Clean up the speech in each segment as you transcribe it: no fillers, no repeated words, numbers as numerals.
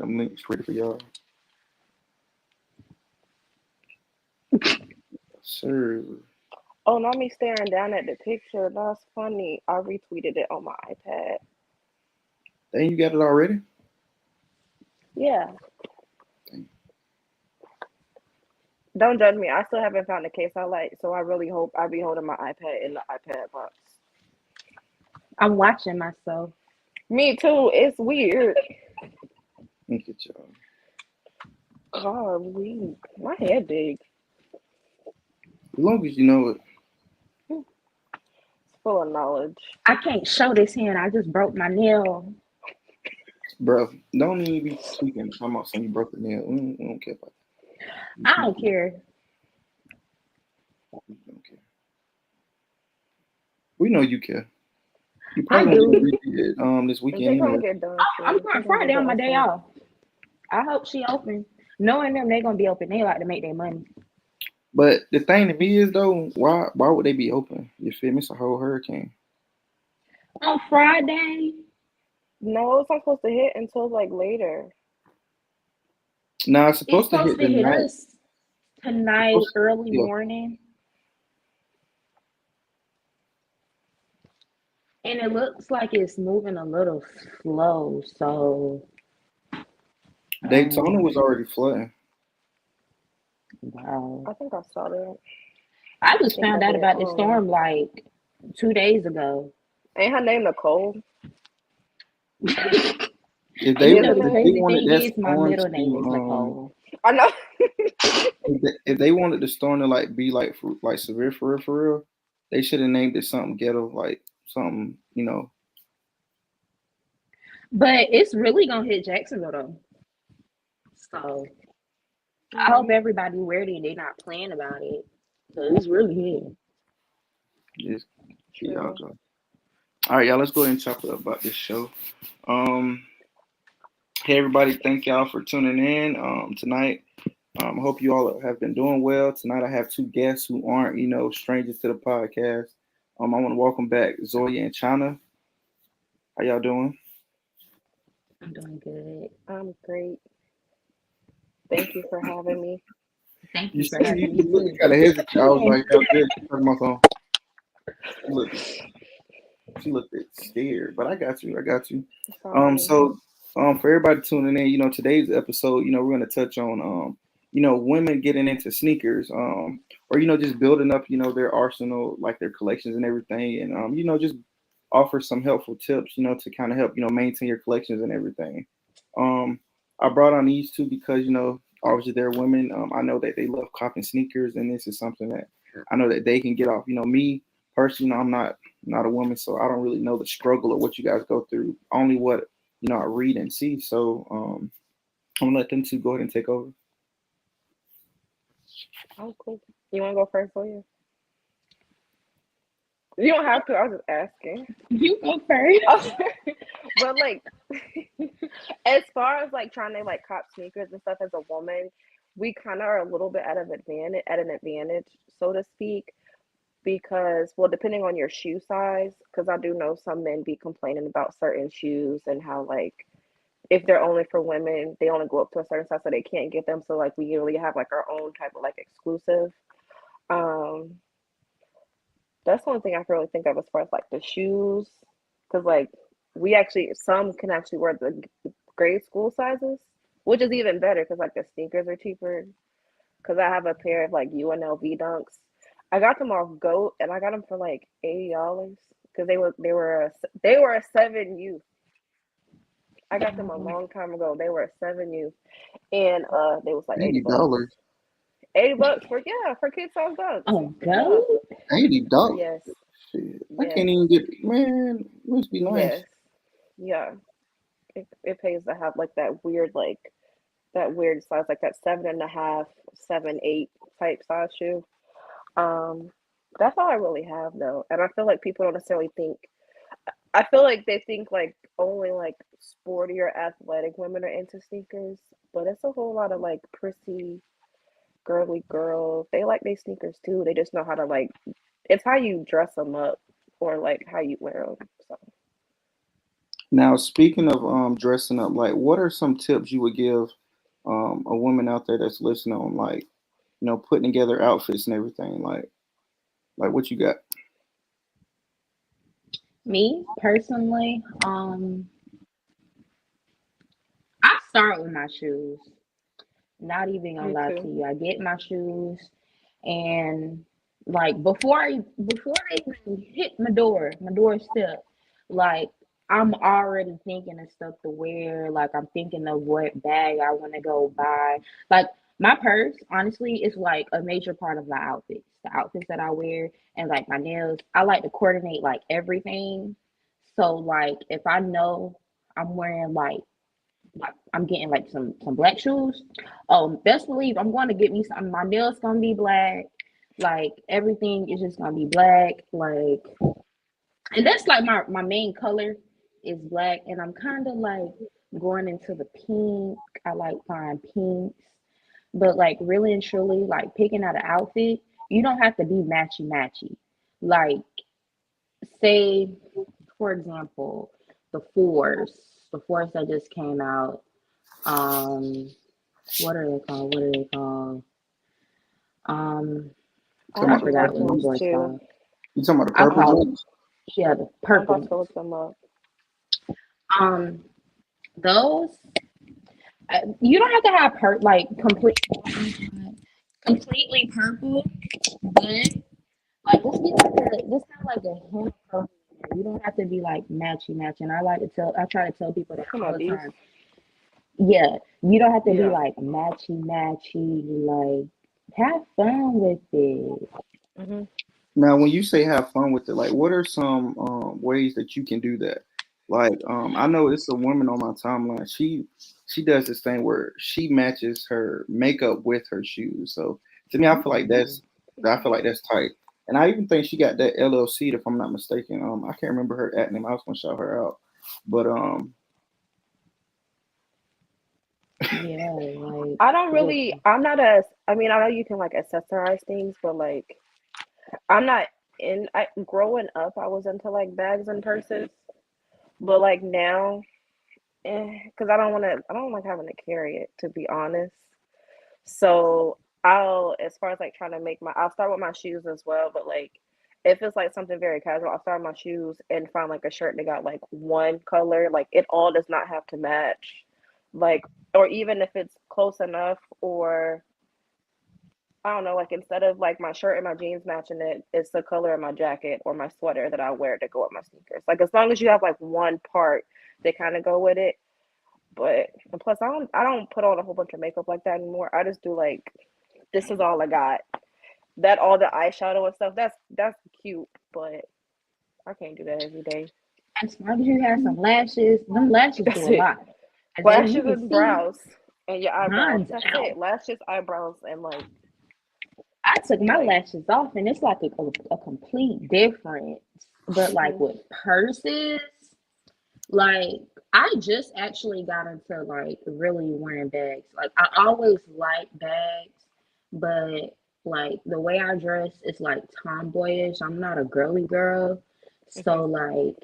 them links ready for y'all. Sir. Oh, not me staring down at the picture. That's funny. I retweeted it on my iPad. Dang, you got it already? Yeah. Dang. Don't judge me. I still haven't found the case I like, so I really hope I be holding my iPad in the iPad box. I'm watching myself. Me too. It's weird. Look at y'all. God, my head big. As long as you know it. It's full of knowledge. I can't show this hand. I just broke my nail. Bro, don't even be tweaking. Talking about something you broke the nail. We don't care about that. I don't care. We don't care. We know you care. You I probably gonna do. get it this They weekend gonna anyway. get done I'm soon. going Friday on my day off. I hope she open. Knowing them, they gonna be open. They like to make their money. But the thing to me is though, why would they be open? You feel me? It's a whole hurricane. On Friday, No, it's not supposed to hit until like later. Now it's it's supposed to supposed hit to hit tonight. us tonight, Supposed early yeah. morning. And it looks like it's moving a little slow. So, Daytona was already flooding. wow. I think I saw that. I I just think I found out did. about the Hold on. storm like 2 days ago. Ain't her name Nicole? If And they you know Isn't the if they it? crazy wanted thing that is, my storm middle name is to Nicole. I know. if they wanted the storm to like be like like severe for real, they should have named it something ghetto, like something, But it's really gonna hit Jacksonville though. So I hope everybody ready and they not playing about it. Cause it's really here. just keep y'all True. going. All right, y'all, let's go ahead and chop it up about this show. Um, hey everybody, thank y'all for tuning in tonight. I hope you all have been doing well. Tonight I have two guests who aren't, strangers to the podcast. I want to welcome back Zoya and China. How y'all doing? I'm doing good. I'm great. Thank you for having me. Thank You you see, for having me you look too. kind of hesitant. I was like, "How's good?" Talking about something. Look, she looked scared, but I got you. I got you. It's alright. So, for everybody tuning in, today's episode, we're gonna touch on, women getting into sneakers, or just building up, their arsenal, like their collections and everything, and just offer some helpful tips, to kind of help, maintain your collections and everything. Um, I brought on these two because, obviously they're women. I know that they love copping sneakers, and this is something that I know that they can get off. Me personally, I'm not a woman, so I don't really know the struggle of what you guys go through. Only what I read and see. So I'm gonna let them two go ahead and take over. Oh, cool. You want to go first, Zoya? You don't have to. I was just asking. You go first. But like, as far as like trying to like cop sneakers and stuff as a woman, we kind of are a little bit at an advantage, so to speak, because well, depending on your shoe size, because I do know some men be complaining about certain shoes and how like if they're only for women, they only go up to a certain size, so they can't get them. So like we usually have like our own type of like exclusive. Um, that's the only thing I can really think of as far as like the shoes, because like we actually some can actually wear the grade school sizes, which is even better because like the sneakers are cheaper. Because I have a pair of like UNLV dunks. I got them off Goat and I got them for like $80 because they were a 7U. I got them a long time ago. They were a 7U, and they was like 80 bucks. $80. 80 bucks for for kid size dunks. Oh, Yeah. go. $80. Yes. Shit, I Yes. can't even get. Man, must be nice. Yes. Yeah. It pays to have like that weird size, like that 7.5, 7, 8 type size shoe. Um, that's all I really have though, and I feel like people don't necessarily think. I feel like they think like only like sporty or athletic women are into sneakers, but it's a whole lot of like prissy, girly girls. They like their sneakers too. They just know how to like. It's how you dress them up or like how you wear them. So Now, speaking of dressing up, like, what are some tips you would give a woman out there that's listening on, like, putting together outfits and everything? Like what you got? Me personally, I start with my shoes. Not even gonna Me lie to too. you. I get my shoes and like before I even hit my doorstep, like I'm already thinking of stuff to wear. Like I'm thinking of what bag I want to go buy. Like my purse, honestly, is like a major part of my outfits. The outfits that I wear and like my nails. I like to coordinate like everything. So like if I know I'm wearing like I'm getting like some black shoes. Oh, best believe I'm going to get me some. My nails gonna be black. Like everything is just gonna be black. Like, and that's like my main color is black, and I'm kind of like going into the pink. I like fine pinks, but like really and truly, like picking out an outfit, you don't have to be matchy matchy. Like, say for example, the the fours that just came out. Um, what are they called? What are they called? Um, I Talking I about the actually forgot like what them those purple. boys too. called. You talking about the I purple call them, joints? yeah, the I'm purple about to ones. look them up. Um, those you don't have to have like completely purple, but like just have like a hint of purple in there. You don't have to be like matchy matching. I try to tell people that Some all of the these. time. Yeah, you don't have to be Yeah. like matchy matchy. Like have fun with it. Hmm. Now, when you say have fun with it, like, what are some ways that you can do that? Like, I know it's a woman on my timeline. She does this thing where she matches her makeup with her shoes. So to me, I feel like that's tight. And I even think she got that LLC, if I'm not mistaken. I can't remember her at name. I was gonna shout her out, but Yeah, like I don't really. listen. I'm not a. I mean, I know you can like accessorize things, but like, I'm not in. I growing up, I was into like bags and purses, but like now, because I don't want to. I don't like having to carry it, to be honest. So I'll, as far as like trying to make I'll start with my shoes as well. But like, if it's like something very casual, I'll start with my shoes and find like a shirt that got like one color. Like it all does not have to match. Like, or even if it's close enough, or I don't know, like instead of like my shirt and my jeans matching it, it's the color of my jacket or my sweater that I wear to go with my sneakers. Like as long as you have like one part that kind of go with it. But and plus, I don't put on a whole bunch of makeup like that anymore. I just do like this is all I got. That all the eyeshadow and stuff. That's cute, but I can't do that every day. As long as you have some lashes, them lashes do That's a it. lot. As you Lashes can and see, brows and your eyebrows. mine's That's out. it. Lashes, eyebrows, and I took my like. lashes off, and it's like a complete difference. But like Mhm. with purses, like I just actually got into like really wearing bags. Like I always liked bags, but like the way I dress is like tomboyish. I'm not a girly girl. Mhm. So like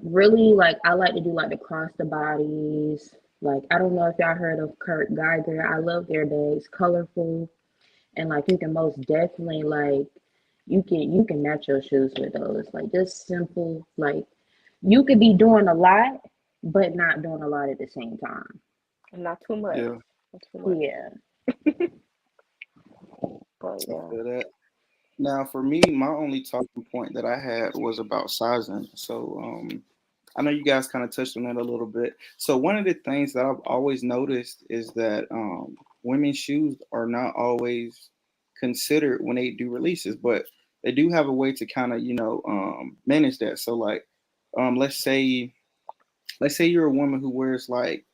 really like I like to do like the cross the bodies. Like I don't know if y'all heard of Kurt Geiger. I love their bags, colorful, and like you can most definitely like you can match your shoes with those. Like just simple. Like you could be doing a lot, but not doing a lot at the same time. Not too much. yeah, Not too much. Yeah. But I yeah. feel that. Now, for me, my only talking point that I had was about sizing. So, I know you guys kind of touched on that a little bit. So, one of the things that I've always noticed is that women's shoes are not always considered when they do releases, but they do have a way to kind of, manage that. So, like, um, let's say, let's say you're a woman who wears like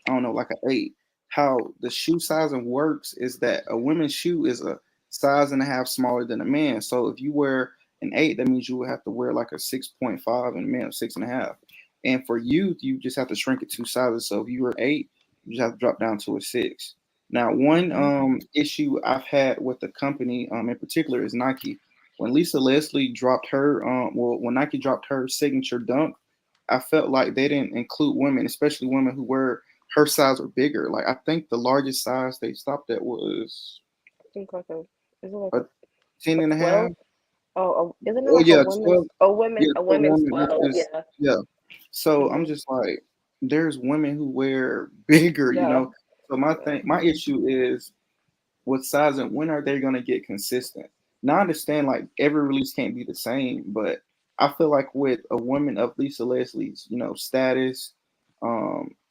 I don't know, like an eight. How the shoe sizing works is that a women's shoe is a size and a half smaller than a man. So if you wear an eight, that means you would have to wear like a 6.5 and a man of six and a half. And for youth, you just have to shrink it two sizes. So if you were eight, you just have to drop down to a six. Now, one Mhm. issue I've had with the company in particular is Nike. When Lisa Leslie dropped her, when Nike dropped her signature dunk, I felt like they didn't include women, especially women who were her size or bigger. Like I think the largest size they stopped at was I think like a is it like a 10 a and a half. 12? Oh, isn't it Oh like a yeah, women's 12. Yeah, a for a women's woman, 12? which is Yeah. yeah. So I'm Mhm. just like, there's women who wear bigger, you Yeah. know. So my Yeah. thing, my issue is with size and when are they going to get consistent? Now I understand like every release can't be the same, but I feel like with a woman of Lisa Leslie's, status,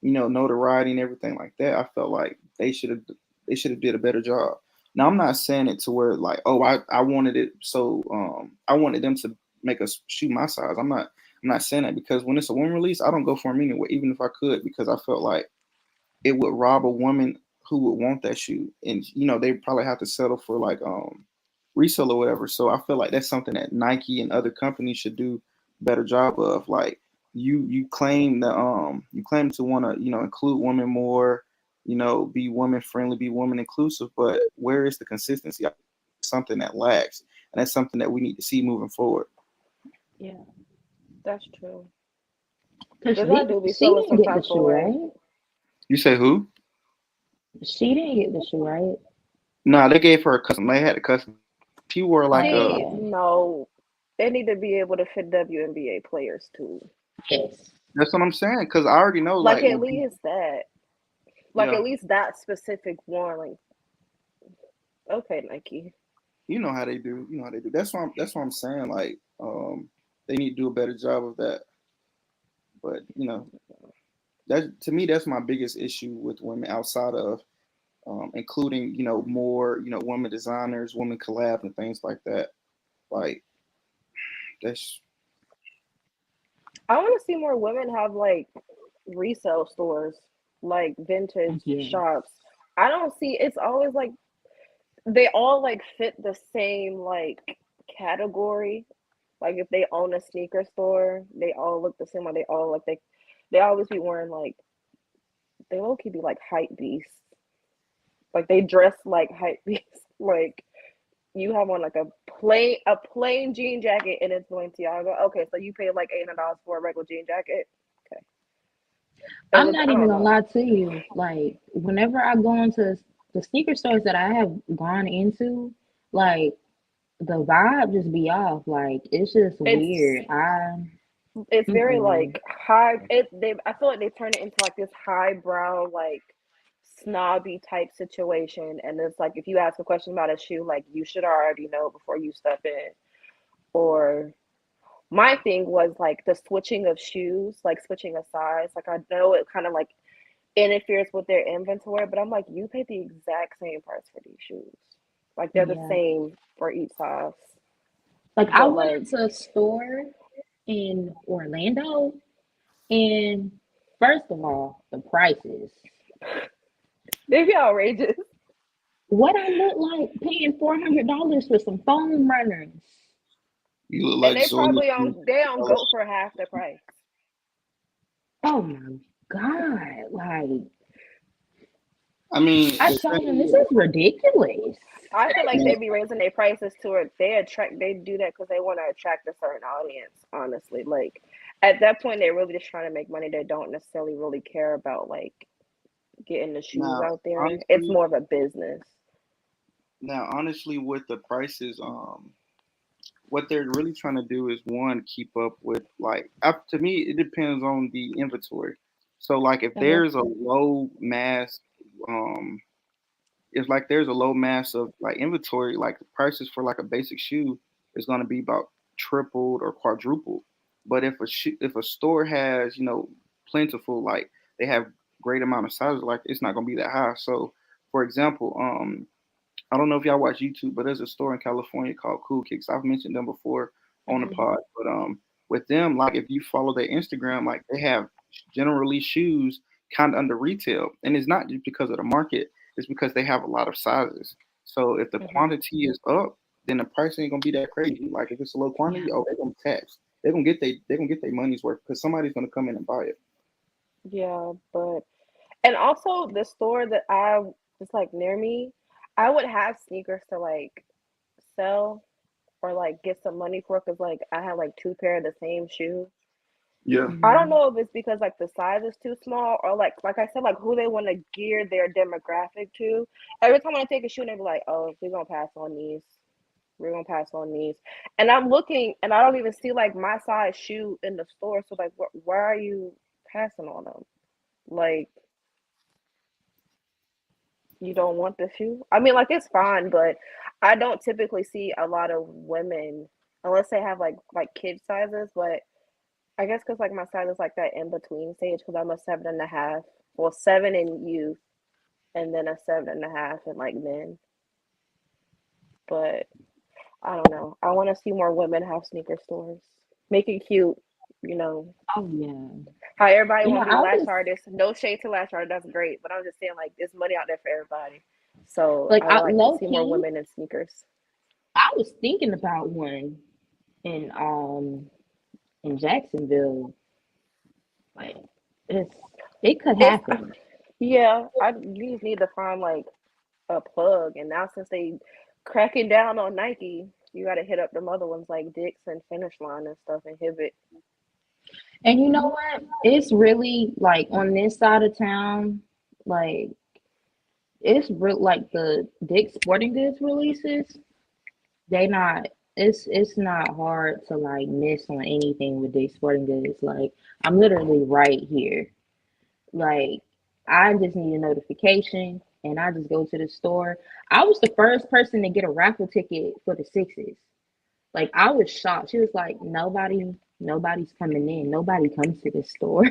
notoriety and everything like that, I felt like they should have did a better job. Now I'm not saying it to where like, oh, I wanted it so I wanted them to make us shoot my size. I'm not saying that because when it's a woman release, I don't go for them anyway, even if I could, because I felt like it would rob a woman who would want that shoe, and they probably have to settle for like resale or whatever. So I feel like that's something that Nike and other companies should do a better job of. Like you claim to want to include women more, be women friendly, be women inclusive, but where is the consistency? Something that lacks, and that's something that we need to see moving forward. Yeah. That's true. Cause Cause I do be she feeling didn't some get the type of shoe, way. right? You say who? She didn't get the shoe, right? Nah, they gave her a custom. They had a custom. She wore like Oh, a. See, okay. no, they need to be able to fit WNBA players too. Yes. That's what I'm saying. Cause I already know, Like like at when least that. Like yeah, at least that specific one. Like, okay, Nike. you know how they do. You know how they do. That's what I'm saying. Like, they need to do a better job of that. But that to me, that's my biggest issue with women outside of including more women designers, women collab, and things like that. Like that's I want to see more women have like resale stores, like vintage Yeah. shops. I don't see. It's always like they all like fit the same like category. Like if they own a sneaker store, they all look the same. Or they all like they always be wearing like they low key be like hype beasts. Like they dress like hype beasts. Like you have on like a plain jean jacket and it's Balenciaga. Okay, so you pay like $800 for a regular jean jacket. Okay, it I'm was not I even don't gonna know. lie to you. Like, whenever I go into the sneaker stores that I have gone into, like the vibe just be off. Like, it's just It's weird. I it's very mm-mm. like high. They I feel like they turn it into like this highbrow like snobby type situation, and it's like if you ask a question about a shoe, like you should already know before you step in. Or my thing was like the switching of shoes, like switching a size. Like I know it kind of like interferes with their inventory, but I'm like, you pay the exact same price for these shoes. Like they're the Yeah. same for each size. Like, I But went like into a store in Orlando, and first of all, the prices. they be outrageous. What I look like paying $400 for some foam runners? you look And like they Zoya. probably on they on go for half the price. Oh my God! Like, I mean, I the told them thing this is, is ridiculous. I feel like man, they be raising their prices to it. They do that because they want to attract a certain audience. Honestly, like at that point, they're really just trying to make money. They don't necessarily really care about like getting the shoes now out there. It's honestly, more of a business. with the prices, what they're really trying to do is one keep up with like up to me it depends on the inventory. So like if Hmm. there's a low mass, um, it's like there's a low mass of like inventory, like the prices for like a basic shoe is going to be about tripled or quadrupled. But if a store has plentiful, like they have great amount of sizes, like it's not going to be that high. So for example, I don't know if y'all watch YouTube, but there's a store in California called Cool Kicks. I've mentioned them before on the Mhm. pod, but with them, like if you follow their Instagram, like they have generally shoes kind of under retail, and it's not just because of the market; it's because they have a lot of sizes. So if the Hmm. quantity is up, then the price ain't gonna be that crazy. Like if it's a low Yeah. quantity, oh, they're gonna tax. They're gonna get their money's worth because somebody's gonna come in and buy it. Yeah, but and also the store that I was like near me, I would have sneakers to like sell or like get some money for because like I had like two pair of the same shoe. Yeah. I don't Hmm. know if it's because like the size is too small or like I said, like who they want to gear their demographic to. Every time when I take a shoe, they be like, "Oh, we're gonna pass on these. We're gonna pass on these." And I'm looking, and I don't even see like my size shoe in the store. So like, why are you passing on them? Like, you don't want the shoe? I mean, like it's fine, but I don't typically see a lot of women unless they have like kid sizes. But I guess because like my size is like that in between stage because I'm a 7.5. Well, seven in youth, and then a 7.5 in like men. But I don't know. I want to see more women have sneaker stores. Make it cute, you know. Oh yeah. How everybody You want know, to be I lash was artists. No shade to lash art. That's great. But I'm just saying, like, there's money out there for everybody. So like I I, would like to low see more key. women in sneakers. I was thinking about one in Jacksonville. Like it's it could If happen. yeah, I you just need to find like a plug. And now since they cracking down on Nike, you got to hit up them other ones like Dick's and Finish Line and stuff and Hibbett. And you know what? It's really like on this side of town, like it's real like the Dick's Sporting Goods releases. They not it's not hard to like miss on anything with Dick's Sporting Goods. Like I'm literally right here. Like I just need a notification and I just go to the store. I was the first person to get a raffle ticket for the Sixes. Like I was shocked. She was like, nobody's coming in. Nobody comes to this store.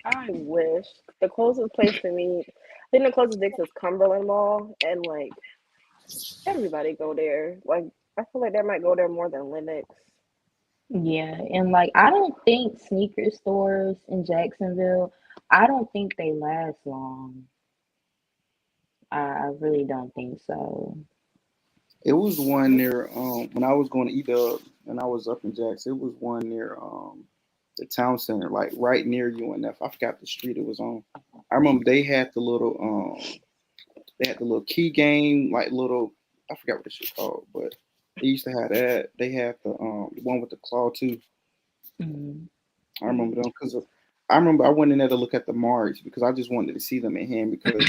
I wish the closest place to me, I think the closest Dick's is Cumberland Mall, and like everybody go there. Like I feel like they might go there more than Lennox. Yeah, and like I don't think sneaker stores in Jacksonville, I don't think they last long. I really don't think so. It was one near when I was going to Edub and I was up in Jackson. It was one near the town center, like right near UNF. I forgot the street it was on. I remember they had the little key game, like little I forgot what the shit called, but they used to have that. They had the one with the claw too. Mm. I remember them because I remember I went in there to look at the Marks because I just wanted to see them in hand because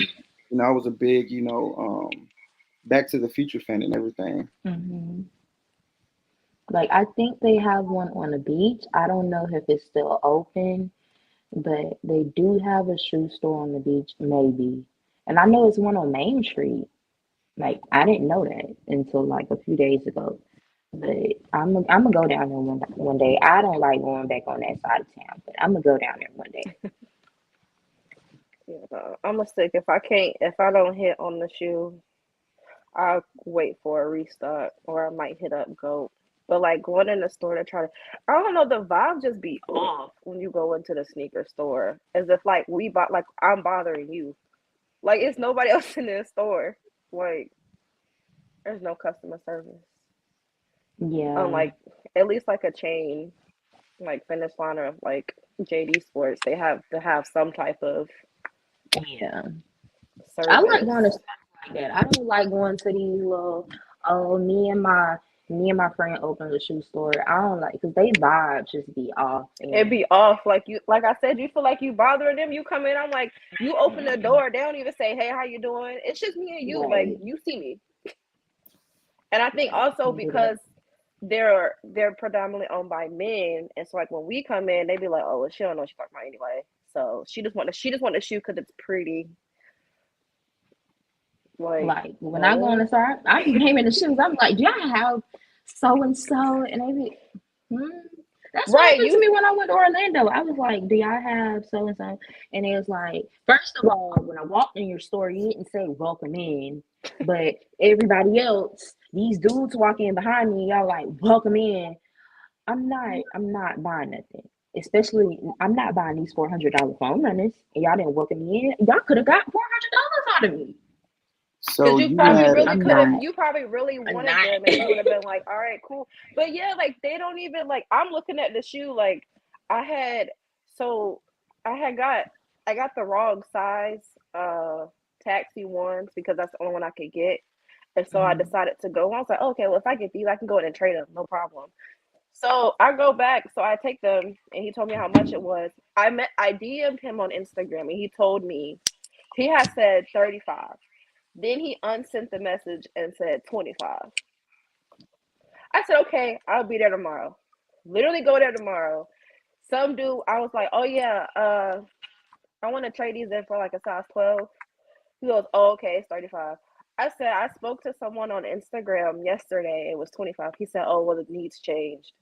I was a big Back to the Future fan and everything. Hmm. Like I think they have one on the beach. I don't know if it's still open, but they do have a shoe store on the beach, maybe. And I know it's one on Main Street. Like I didn't know that until like a few days ago. But I'm gonna go down there one day. I don't like going back on that side of town, but I'm gonna go down there one day. Yeah, no, I'm a stick. If I don't hit on the shoe, I'll wait for a restock, or I might hit up Goat. But like going in the store to try to, I don't know, the vibe just be off when you go into the sneaker store, as if like like I'm bothering you, like it's nobody else in the store, like there's no customer service, Yeah, unlike at least like a chain like Finish Line or like JD Sports, they have to have some type of yeah. I like going to service. stores like that. I don't like going to these little oh me and my friend opened a shoe store. I don't like because they vibes just be off It and be off like you, like I said, you feel like you bothering them. You come in, I'm like, you open the door, they don't even say, "Hey, how you doing?" It's just me and you. Like right. you see me, and I think Right. also Can't do that. because they're predominantly owned by men, and so like when we come in, they be like, "Oh, well, she don't know what she's talking about anyway." So she just want to shoot because it's pretty. Like Like when I go in the no, store, I be naming the shoes. I'm like, do y'all have so and so? And they be, hmm. That's what right? happened to You me when I went to Orlando. I was like, do y'all have so and so? And it was like, first of all, when I walked in your store, you didn't say welcome in, but everybody else, these dudes walk in behind me, y'all like welcome in. I'm not buying nothing. Especially, I'm not buying these $400 phone runners, and y'all didn't welcome me in. Y'all could have got $400 out of me. So because you you probably I'm had really I'm could have, not. you probably really I'm wanted not. them, and you would have been like, all right, cool. But yeah, like they don't even like. I'm looking at the shoe. Like I had, so I had got, I got the wrong size taxi ones because that's the only one I could get, and so I Mhm. decided to go. I was like, okay, well if I get these, I can go in and trade them, no problem. So I go back, so I take them, and he told me how much it was. I DM'd him on Instagram, and he told me he had said 35. Then he unsent the message and said 25. I said, okay, I'll be there tomorrow. Literally go there tomorrow. Some dude, I was like, oh yeah, I want to trade these in for like a size 12. He goes, oh, okay, it's 35. I said, I spoke to someone on Instagram yesterday. It was 25. He said, oh, well, the needs changed.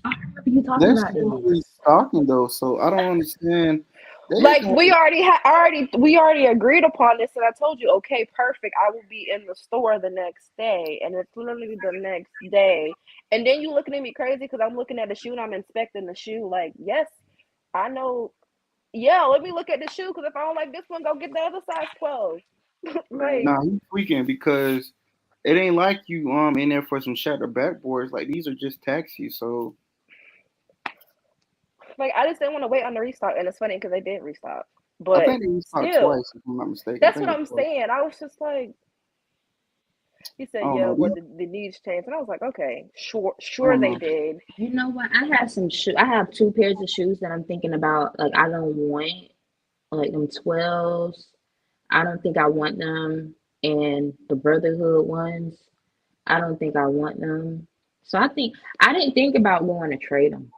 I remember you talking That's about usually this. talking though, so I don't understand. They Like don't. we already agreed upon this, and I told you, okay, perfect. I will be in the store the next day, and it's literally the next day. And then you looking at me crazy because I'm looking at the shoe and I'm inspecting the shoe. Like, yes, I know. Yeah, let me look at the shoe because if I don't like this one, go get the other size 12. Right. Like, Nah, he's tweaking because it ain't like you in there for some shattered backboards. Like these are just taxis. So I just didn't want to wait on the restock, and it's funny because they did restock, I but think they restocked still, twice, if I'm not mistaken. I that's think what it I'm was twice. saying. I was just like, he I said, don't yeah, know. well, the needs changed, and I was like, okay, I sure don't they know. did. You know what? I have some shoe. I have two pairs of shoes that I'm thinking about. Like I don't want like them 12s. I don't think I want them, and the Brotherhood ones. I don't think I want them. So I think I didn't think about going to trade them.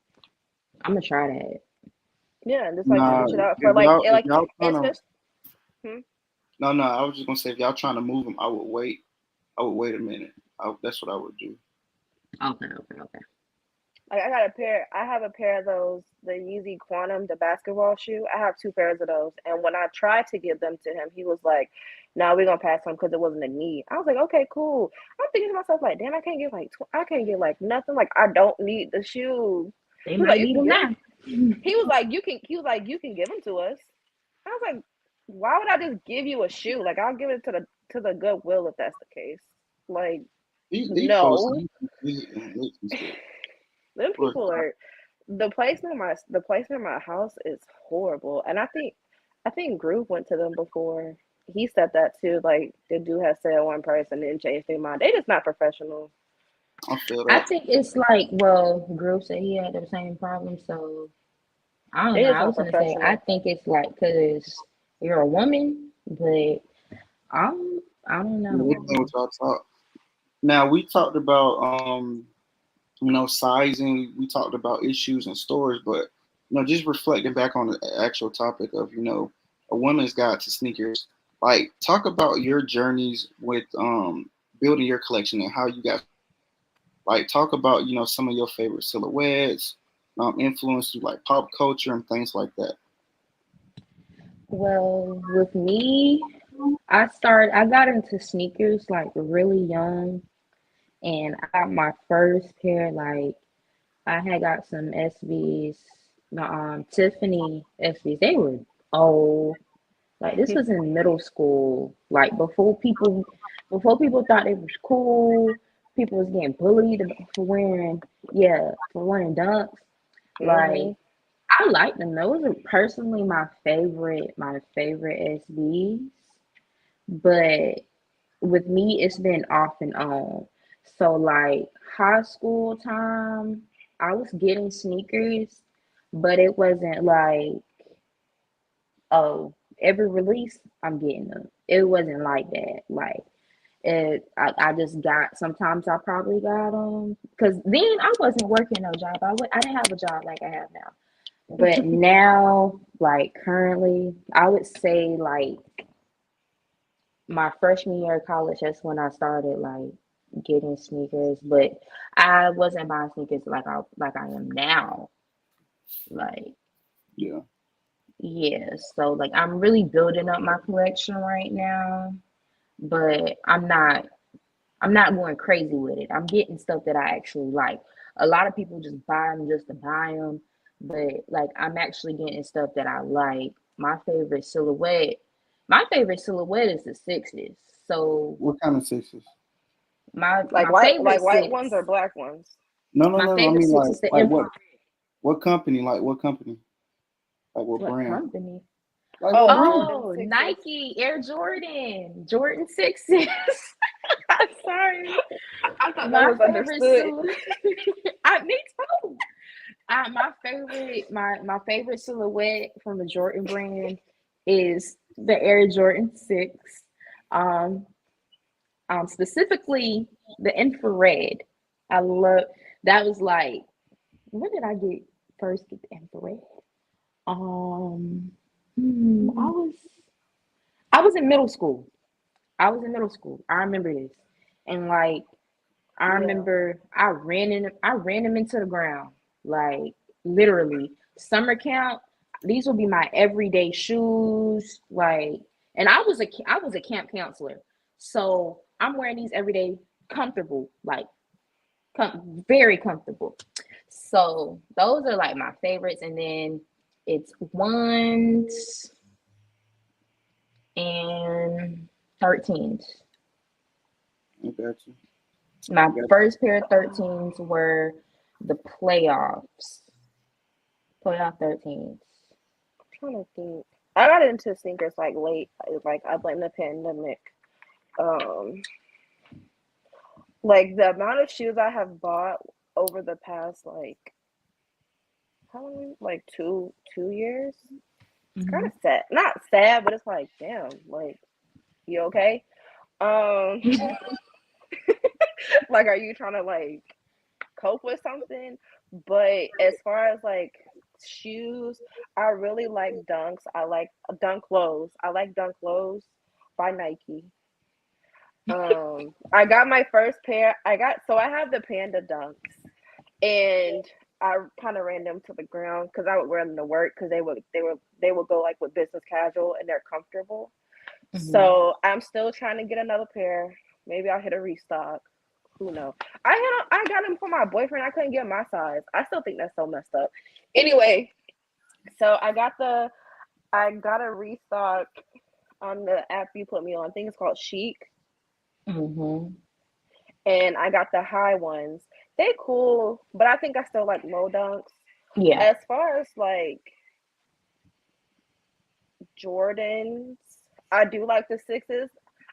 I'm gonna try that. Yeah, and just like Nah, switch it out for if y'all if like y'all trying to especially. Hmm? no no, I was just gonna say if y'all trying to move them, I would wait. I would wait a minute. That's what I would do. Okay, okay, okay. Like I got a pair. I have a pair of those, the Yeezy Quantum, the basketball shoe. I have two pairs of those, and when I tried to give them to him, he was like, "No, we're gonna pass on because it wasn't a need." I was like, "Okay, cool." I'm thinking to myself like, "Damn, I can't get like I can't get like nothing. Like I don't need the shoes." They He was like, might "You need can them give them." now. He was like, "You can." He was like, "You can give them to us." I was like, "Why would I just give you a shoe? Like I'll give it to the Goodwill if that's the case." Like These folks, no. makes me sick. Them Look, people are the placement in my house is horrible, and I think Groove went to them before. He said that too. Like the dude has said one price and then changed their mind. They just not professional. I feel I that. think it's like, well, Group said he had the same problem, so I don't They know. just I not was gonna say I professional. think it's like because you're a woman, but I'm I don't Yeah, they know know. what y'all talk. Now we talked about sizing. We talked about issues in stores, but just reflecting back on the actual topic of a woman's guide to sneakers. Like, talk about your journeys with building your collection and how you got. Like, talk about some of your favorite silhouettes, influenced you like pop culture and things like that. Well, with me, I got into sneakers like really young, and I got my first pair like I had got some SBs, the Tiffany SBs. They were old. Like this was in middle school. Like before people thought they was cool. People was getting bullied for wearing for wearing dunks. Like Hmm. I like them. Those are personally my favorite SBs. But with me, it's been off and on. So like high school time, I was getting sneakers, but it wasn't like, oh, every release I'm getting them. It wasn't like that. Like I just got. Sometimes I probably got them because then I wasn't working no job. I didn't have a job like I have now. But now, like currently, I would say like my freshman year of college, that's when I started like getting sneakers, but I wasn't buying sneakers like I am now. Like, Yeah, yeah, so like I'm really building up my collection right now, but I'm not going crazy with it. I'm getting stuff that I actually like. A lot of people just buy them just to buy them, but like I'm actually getting stuff that I like. My favorite silhouette is the sixes. So what kind of sixes? my Like my favorite white ones or six, black ones. No, no, my no, no. I favorite mean six is the like infrared. what company? Like what company? Like what What brand? company? Like what Oh, brand? them Oh, sixes. Nike Air Jordan 6s. I'm sorry. I thought that My was favorite understood. silhouette. Me too. My favorite silhouette from the Jordan brand is the Air Jordan 6. Um, Specifically the infrared. I love that. Was like, when did I get the infrared? Um, I was in middle school. I remember this, and like I Yeah. remember I ran them into the ground, like literally. Summer camp. These would be my everyday shoes, like, and I was a camp counselor, so I'm wearing these every day, comfortable, like very comfortable. So those are like my favorites, and then it's ones and 13s. I got you. My I got first pair of 13s were the playoff 13s. Trying to think. I got into sneakers like late. Like I blame the pandemic. Um, like the amount of shoes I have bought over the past like how long? Like 2 years. It's kind Mm-hmm. of sad. Not sad, but it's like damn. Like you okay? Um, like are you trying to like cope with something? But as far as like shoes, I really like Dunks. I like Dunk Lows. I like Dunk Lows by Nike. I got my first pair. I have the Panda Dunks, and I kind of ran them to the ground because I would wear them to work because they would go like with business casual and they're comfortable. Mm-hmm. So I'm still trying to get another pair. Maybe I'll hit a restock. Who knows? I got them for my boyfriend. I couldn't get my size. I still think that's so messed up. Anyway, so I got a restock on the app you put me on. I think it's called Chic, Mm-hmm. and I got the high ones. They cool, but I think I still like low dunks. Yeah. As far as like Jordans, I do like the sixes.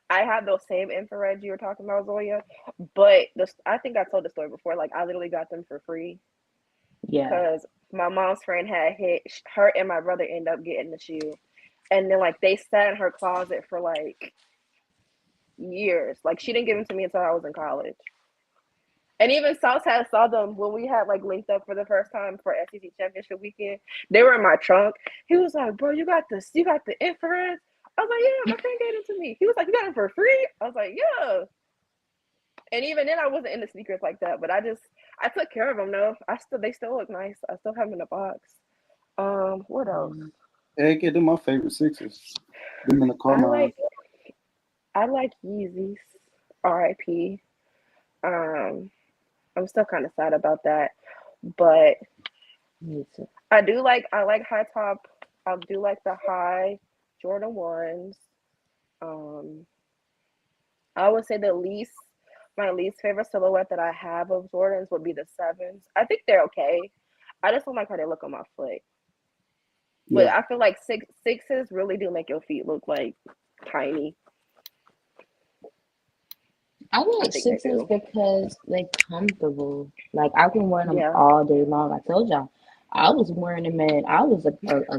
I have those same infrared you were talking about, Zoya, but I think I told the story before. Like I literally got them for free Yeah. because my mom's friend had hit her and my brother end up getting the shoe, and then like they sat in her closet for like years. Like she didn't give them to me until I was in college. And even Sauce had saw them when we had like linked up for the first time for SEC championship weekend. They were in my trunk. He was like, "Bro, you got the infrared." I was like, "Yeah, my friend gave it to me." He was like, "You got them for free?" I was like, "Yeah." And even then, I wasn't into sneakers like that, but I took care of them though. They still look nice. I still have them in a box. What else? Mm-hmm. Heck yeah, they're my favorite sixes. Them in the car I mine. like I like Yeezys. R.I.P. Um, I'm still kind of sad about that, but Me too. I like high top. I do like the high Jordan ones. Um, I would say my least favorite silhouette that I have of Jordans would be the sevens. I think they're okay. I just don't like how they look on my foot. But Yeah. I feel like sixes really do make your feet look like tiny. I I like think they sixes do. because they comfortable. Like I can wear them Yeah. all day long. I told y'all, I was wearing them at. I was a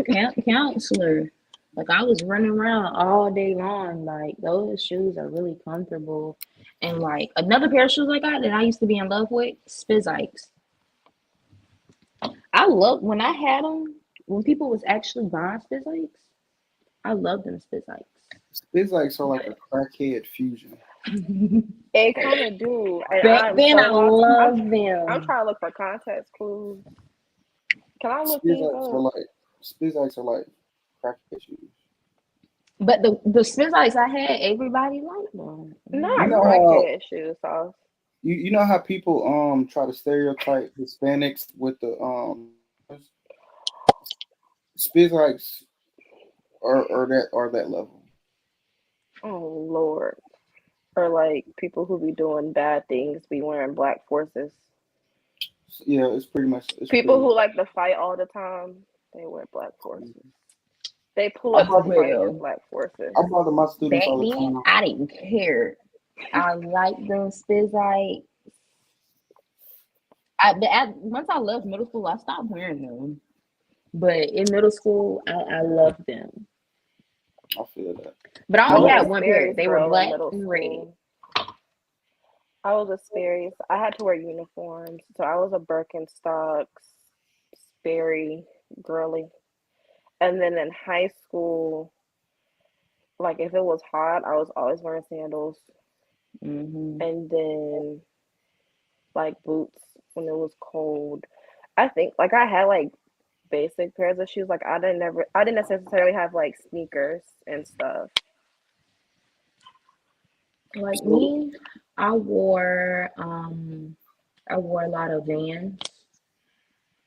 camp counselor. Like I was running around all day long. Like those shoes are really comfortable. And like another pair of shoes I got that I used to be in love with, Spizikes. I love when I had them. When people was actually buying Spizikes, I love them Spizikes. It's like so like a crackhead fusion. It kind of do, and Back I'm then, so I lost. love I'm them. trying to look for context clues. Can I look these Spizikes are up? like Spizikes are like crackhead shoes. But the Spizikes I had, everybody liked them. You Not know how crackhead shoes, sauce. you know how people try to stereotype Hispanics with the Spizikes are that level. Oh Lord. Or like people who be doing bad things be wearing black forces. Yeah, it's People pretty much. who like to fight all the time, they wear black forces. They pull I us to bother, fight against Well, black forces. I bother my students back all the then, time. I didn't care. I liked them Spizite. Once I left middle school, I stopped wearing them. But in middle school, I loved them. I feel that. But I I You only was know, a had one pair. Sperry's They were girl in black middle and red. school. I was a Sperry's. I had to wear uniforms, so I was a Birkenstock Sperry girly. And then in high school, like if it was hot, I was always wearing sandals. Hmm. And then like boots when it was cold. I think like I had like basic pairs of shoes. Like I didn't necessarily have like sneakers and stuff. Like so me, I wore I wore a lot of Vans.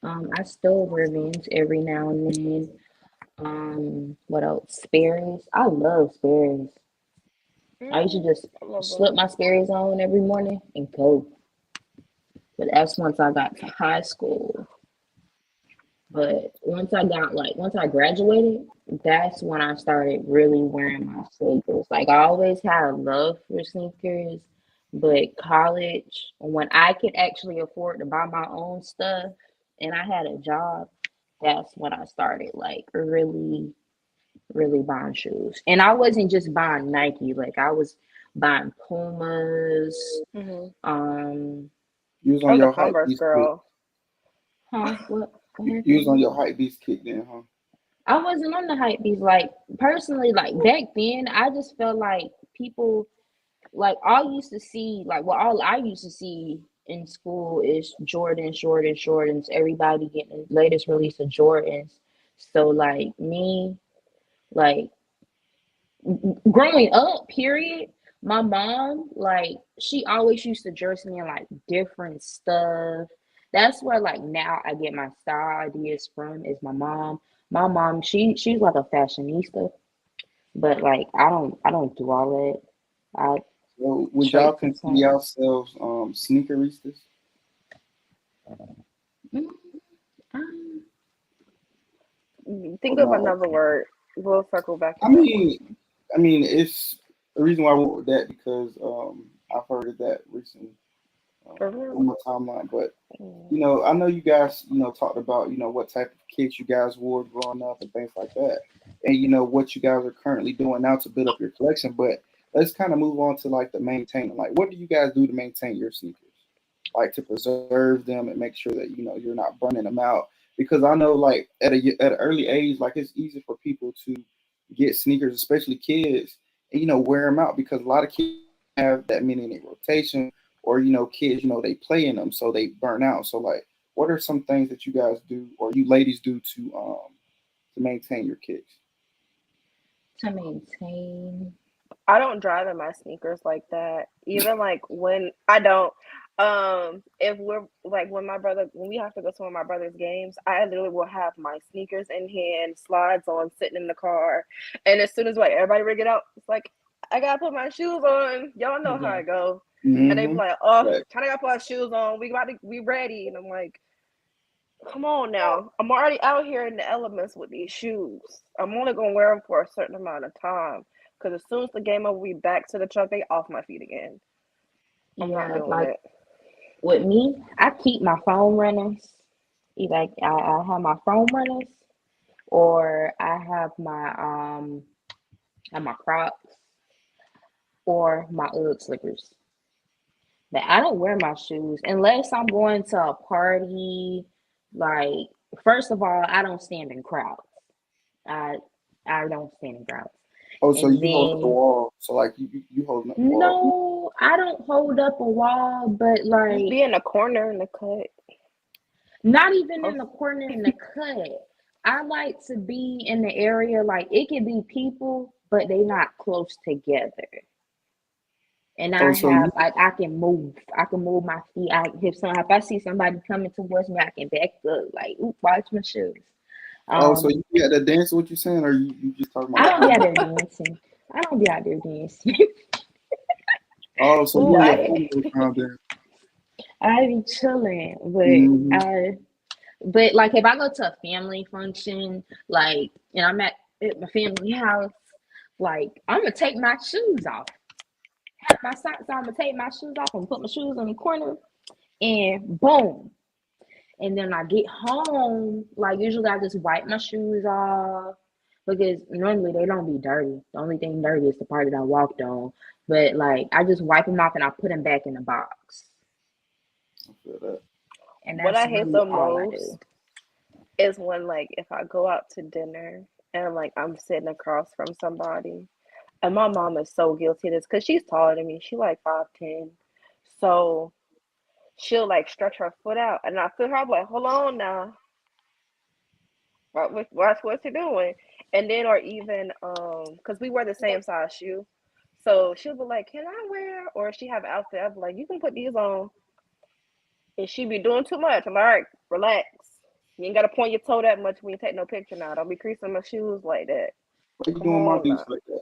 I still wear Vans every now and then. What else? Sperry's. I love Sperry's. I used to Mm, just I love slip those. my Sperry's on every morning and go. But that's once I got to high school. But once I graduated, that's when I started really wearing my sneakers. Like I always had a love for sneakers, but college, when I could actually afford to buy my own stuff and I had a job, that's when I started like really, really buying shoes. And I wasn't just buying Nike, like I was buying Pumas, Hmm. um, you was I on was a your hype Converse beast kick. girl. huh? What You was happened? on your hype beast kick then, huh? I wasn't on the hype beast. Like personally, like back then, I just felt like people like all used to see like well, all I used to see in school is Jordans. Everybody getting the latest release of Jordans. So like me, like growing up, period. My mom, like, she always used to dress me in like different stuff. That's where like now I get my style ideas from is my mom. My mom, she's like a fashionista, but like I don't do all that. I So would y'all straight to consider point. yourselves sneakeristas? Mm, um, Or Think of no? another word. We'll circle back I to that one. mean, it's the reason why I went with that because I've heard of that recently For real? on my timeline. But Mm. I know you guys talked about what type of kicks you guys wore growing up and things like that, and what you guys are currently doing now to build up your collection. But let's kind of move on to like the maintaining. Like, what do you guys do to maintain your sneakers? Like to preserve them and make sure that you're not burning them out. Because I know like at an early age, like it's easy for people to get sneakers, especially kids, and wear them out because a lot of kids have that many in their rotation, or kids they play in them so they burn out. So like, what are some things that you guys do or you ladies do to maintain your kicks? to maintain. I don't drive in my sneakers like that. Even like when I don't, if we're like when we have to go to one of my brother's games, I literally will have my sneakers in hand, slides on, sitting in the car, and as soon as like everybody rig it out, it's like I gotta put my shoes on. Y'all know how Yeah. I go, and they be Mm-hmm. like, "Oh, Right. China gotta put our shoes on. We ready," and I'm like, come on now. I'm already out here in the elements with these shoes. I'm only gonna wear them for a certain amount of time. Cause as soon as the game over, we back to the truck. They off my feet again. I'm not Yeah, doing like it. with me, I keep my phone runners. Either I have my phone runners or I have my Crocs or my Ugg slippers. But I don't wear my shoes unless I'm going to a party. Like first of all, I don't stand in crowds. I I don't stand in crowds. Oh, so And you hold up the then wall. So like you holding up the wall. no, I don't hold up a wall, but Just like be in the corner in the cut. not even in Post. the corner in the cut. I like to be in the area like it can be people, but they not close together. And Oh, so you I can move. I can move my feet. If I see somebody coming towards me, I can back up. Like, oop, watch my shoes. Oh, so Um, you got that dance? What you saying? Or you just talking I about don't be out friends? there dancing. I don't be out there dancing. Oh, so you Ooh, and your like friends go around there. I be chilling, Mm-hmm. but like if I go to a family function, like and I'm at at my family house. Like, I'm gonna take my shoes off. Have my socks on, I'm gonna take my shoes off and put my shoes in the corner and boom. And then I get home, like usually I just wipe my shoes off because normally they don't be dirty. The only thing dirty is the part that I walked on. But like I just wipe them off and I put them back in the box. I feel that. And What that's I hate really the all I most do. is when like if I go out to dinner and like I'm sitting across from somebody, and my mom is so guilty of this because she's taller than me. She like 5'10", so she'll like stretch her foot out, and I feel her. I'm like, hold on now, watch what you're doing, and then or even because we wear the same size shoe, so she'll be like, can I wear? Or she have an outfit. I'll be like, you can put these on, and she be doing too much. I'm like, all right, relax. You ain't gotta point your toe that much when you take no picture now. Don't be creasing my shoes like that. Why you Come doing my on beats now. like that?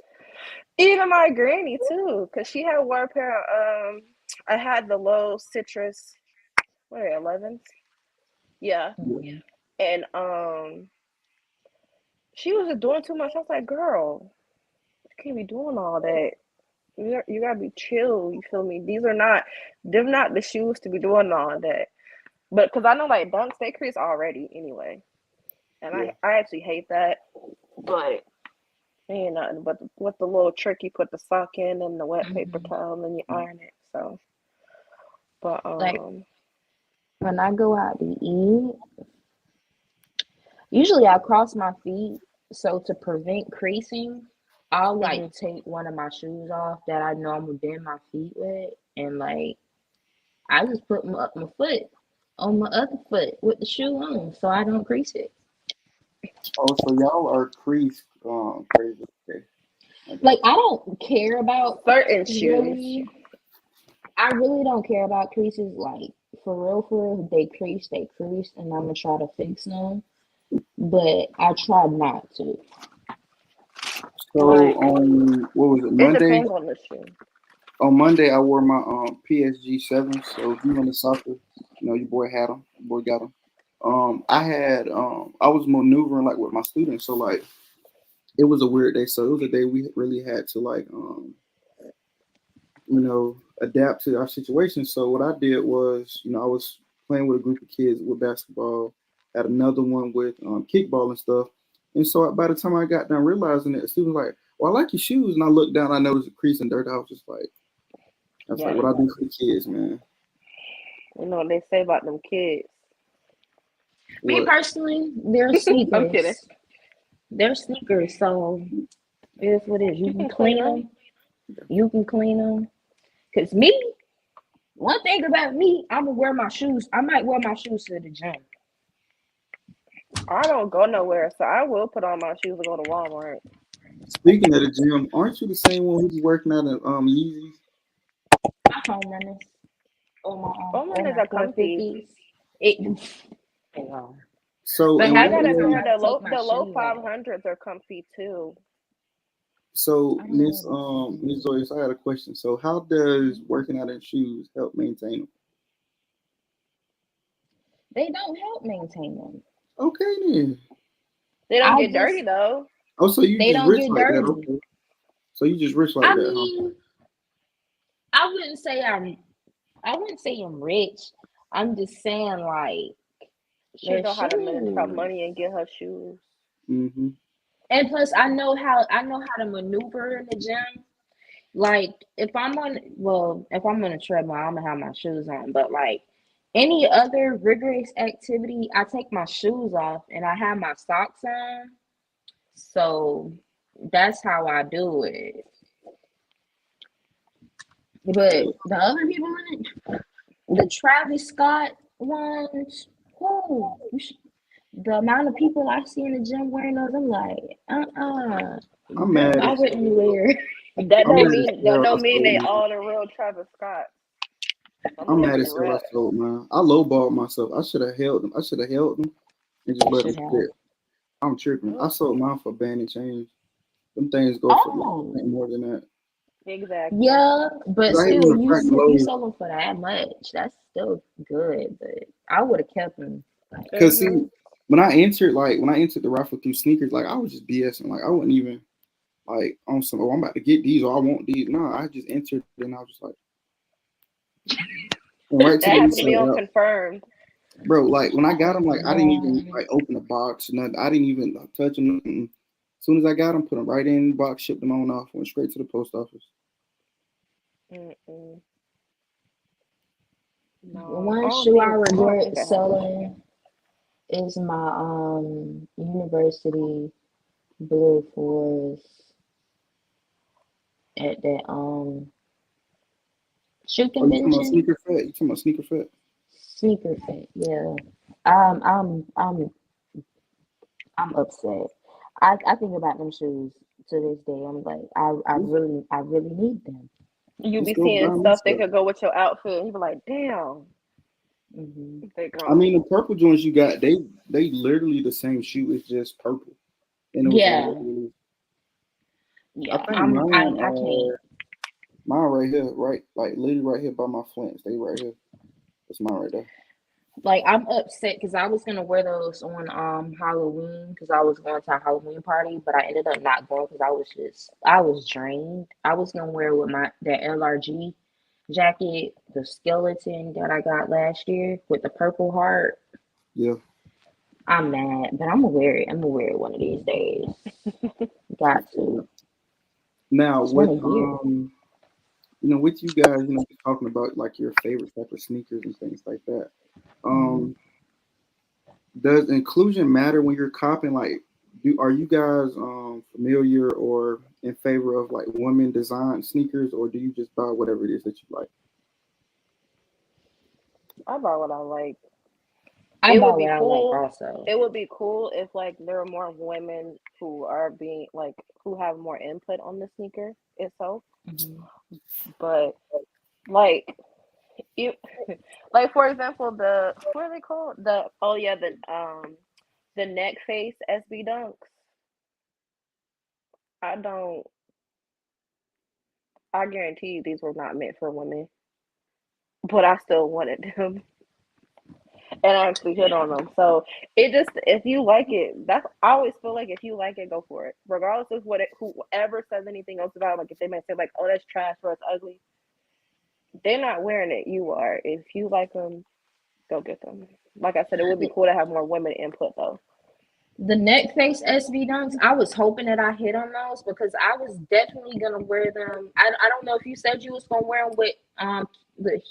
Even my granny too, cause she had wore a pair of I had the low citrus, what are they, 11s? Yeah, Mhm. and she was just doing too much. I was like, girl, you can't be doing all that. You gotta be chill. You feel me? They're not the shoes to be doing all that. But cause I know like dunks they crease already anyway, and Yeah. I actually hate that. But ain't nothing but with the little trick you put the sock in and the wet paper Mhm. towel and you iron it. So, but Like when I go out to eat, usually I cross my feet. So to prevent creasing, I'll like mhm. take one of my shoes off that I know I'm gonna bend my feet with, and like I just put my foot on my other foot with the shoe on, so I don't crease it. Oh, so y'all are crease crazy. Okay, I got Like I don't care about Certain shoes. really. I really don't care about creases. Like for real, if they crease, they crease, and I'm gonna try to fix them. But I try not to. So Like on what was it It Monday? depends on the shoe. On Monday, I wore my PSG sevens. So if you went to soccer, your boy had them. Your boy got them. I was maneuvering like with my students. So like it was a weird day. So it was a day we really had to like adapt to our situation. So what I did was, I was playing with a group of kids with basketball, had another one with kickball and stuff. And so by the time I got done realizing it, the student was like, "Well, I like your shoes." And I looked down, I noticed a crease and dirt. I was like, Yeah. "What I do for the kids, man? You know what they say about them kids. me What?" personally, they're I'm kidding. sneakers. They're sneakers, so it is what it is. You You can can clean clean them. them. You can clean them. Cause me, one thing about me, I'm gonna wear my shoes. I might wear my shoes to the gym. I don't go nowhere, so I will put on my shoes and go to Walmart. Speaking of the gym, aren't you the same one who's working out at Yeezys? My home runners Walmart on is my a comfy. 450s. It, hang on. So But in I have what you got a ever pair way? of had to take my the low shoes off? 500s are comfy too. So I don't know Miss what this Miss is. Zoya, so I had a question. So how does working out in shoes help maintain them? They don't help maintain them. Okay then. They don't I get dirty just though. Oh, so you they just don't rich get like that? dirty. Okay. So you just rich like I that, huh? mean, I wouldn't say I'm rich. I'm just saying like She their know how to manage her shoes. money and get her shoes. Mm-hmm. And plus I know how to maneuver in the gym. Like if I'm on a treadmill, I'm gonna have my shoes on. But like any other rigorous activity, I take my shoes off and I have my socks on. So that's how I do it. But the other people in it, the Travis Scott ones, whoo, the amount of people I see in the gym wearing those, I'm like, I'm no, mad I as wouldn't wear. I'm mad as That hell. I don't mean sold they mine. all the real Travis Scott. I'm I'm gonna mad be as hell. I real. sold mine. I lowballed myself. I should have held them. I should have held them and just You let them should have. sit. I'm tripping. I Mm, sold mine for band and change. Them things go for like Oh, more than that. exactly. yeah, but 'Cause I hate still, when the you crack if you low. sell them for that much, that's still good. But I would have kept them. Like, Cause see, Mhm. when I entered the raffle through sneakers, like I was just BSing. Like I wasn't even like on some. Oh, I'm about to get these or I want these. No, I just entered and I was just like, and right to That the happened to me on resale. confirmed. Bro, like when I got them, like I didn't even Yeah. like open the box, nothing. I didn't even touch them. Nothing. As soon as I got them, put them right in the box, shipped them on off, went straight to the post office. Mm-mm. The No, one shoe I I don't think regret I have a shoe. selling is my university blue fours at that shoe Oh, you talking about convention. sneaker fit? You talking about sneaker fit? Sneaker fit, yeah. I'm upset. I think about them shoes to this day. I'm like, I really need them. You Just be go seeing buy me stuff that stuff. could go with your outfit, and you be like, damn, Hmm. they I gone. mean, the purple joints you got, they literally the same shoe. It's just purple, and it was a Yeah, limited. I yeah. think mine I can't. are mine right here, right, like literally right here by my flints. They right here. That's mine right there. Like I'm upset because I was gonna wear those on Halloween because I was going to a Halloween party, but I ended up not going because I was drained. I was gonna wear with my that LRG jacket, the skeleton that I got last year with the purple heart. Yeah. I'm mad, but I'm gonna wear it. I'm gonna wear it one of these days. Got Yeah. to. Now It's been with a year. with you guys, just talking about like your favorite type of sneakers and things like that. Mhm. Um, does inclusion matter when you're copping? Like, are you guys familiar or in favor of like women designed sneakers, or do you just buy whatever it is that you like? I buy what I like. I It buy would be what I like cool. also. It would be cool if like there were more women who are being like who have more input on the sneaker itself. Hmm. But like you, like for example, the what are they called? The oh yeah, the neck face SB dunks. I don't. I guarantee you these were not meant for women, but I still wanted them, and I actually hit on them. So it just if you like it, that's I always feel like if you like it, go for it, regardless of whoever says anything else about it. Like if they might say like, "Oh, that's trash" or "It's ugly," they're not wearing it. You are. If you like them, go get them. Like I said, it would be cool to have more women input though. The neck face SB dunks, I was hoping that I hit on those because I was definitely gonna wear them. I don't know if you said you was gonna wear them with the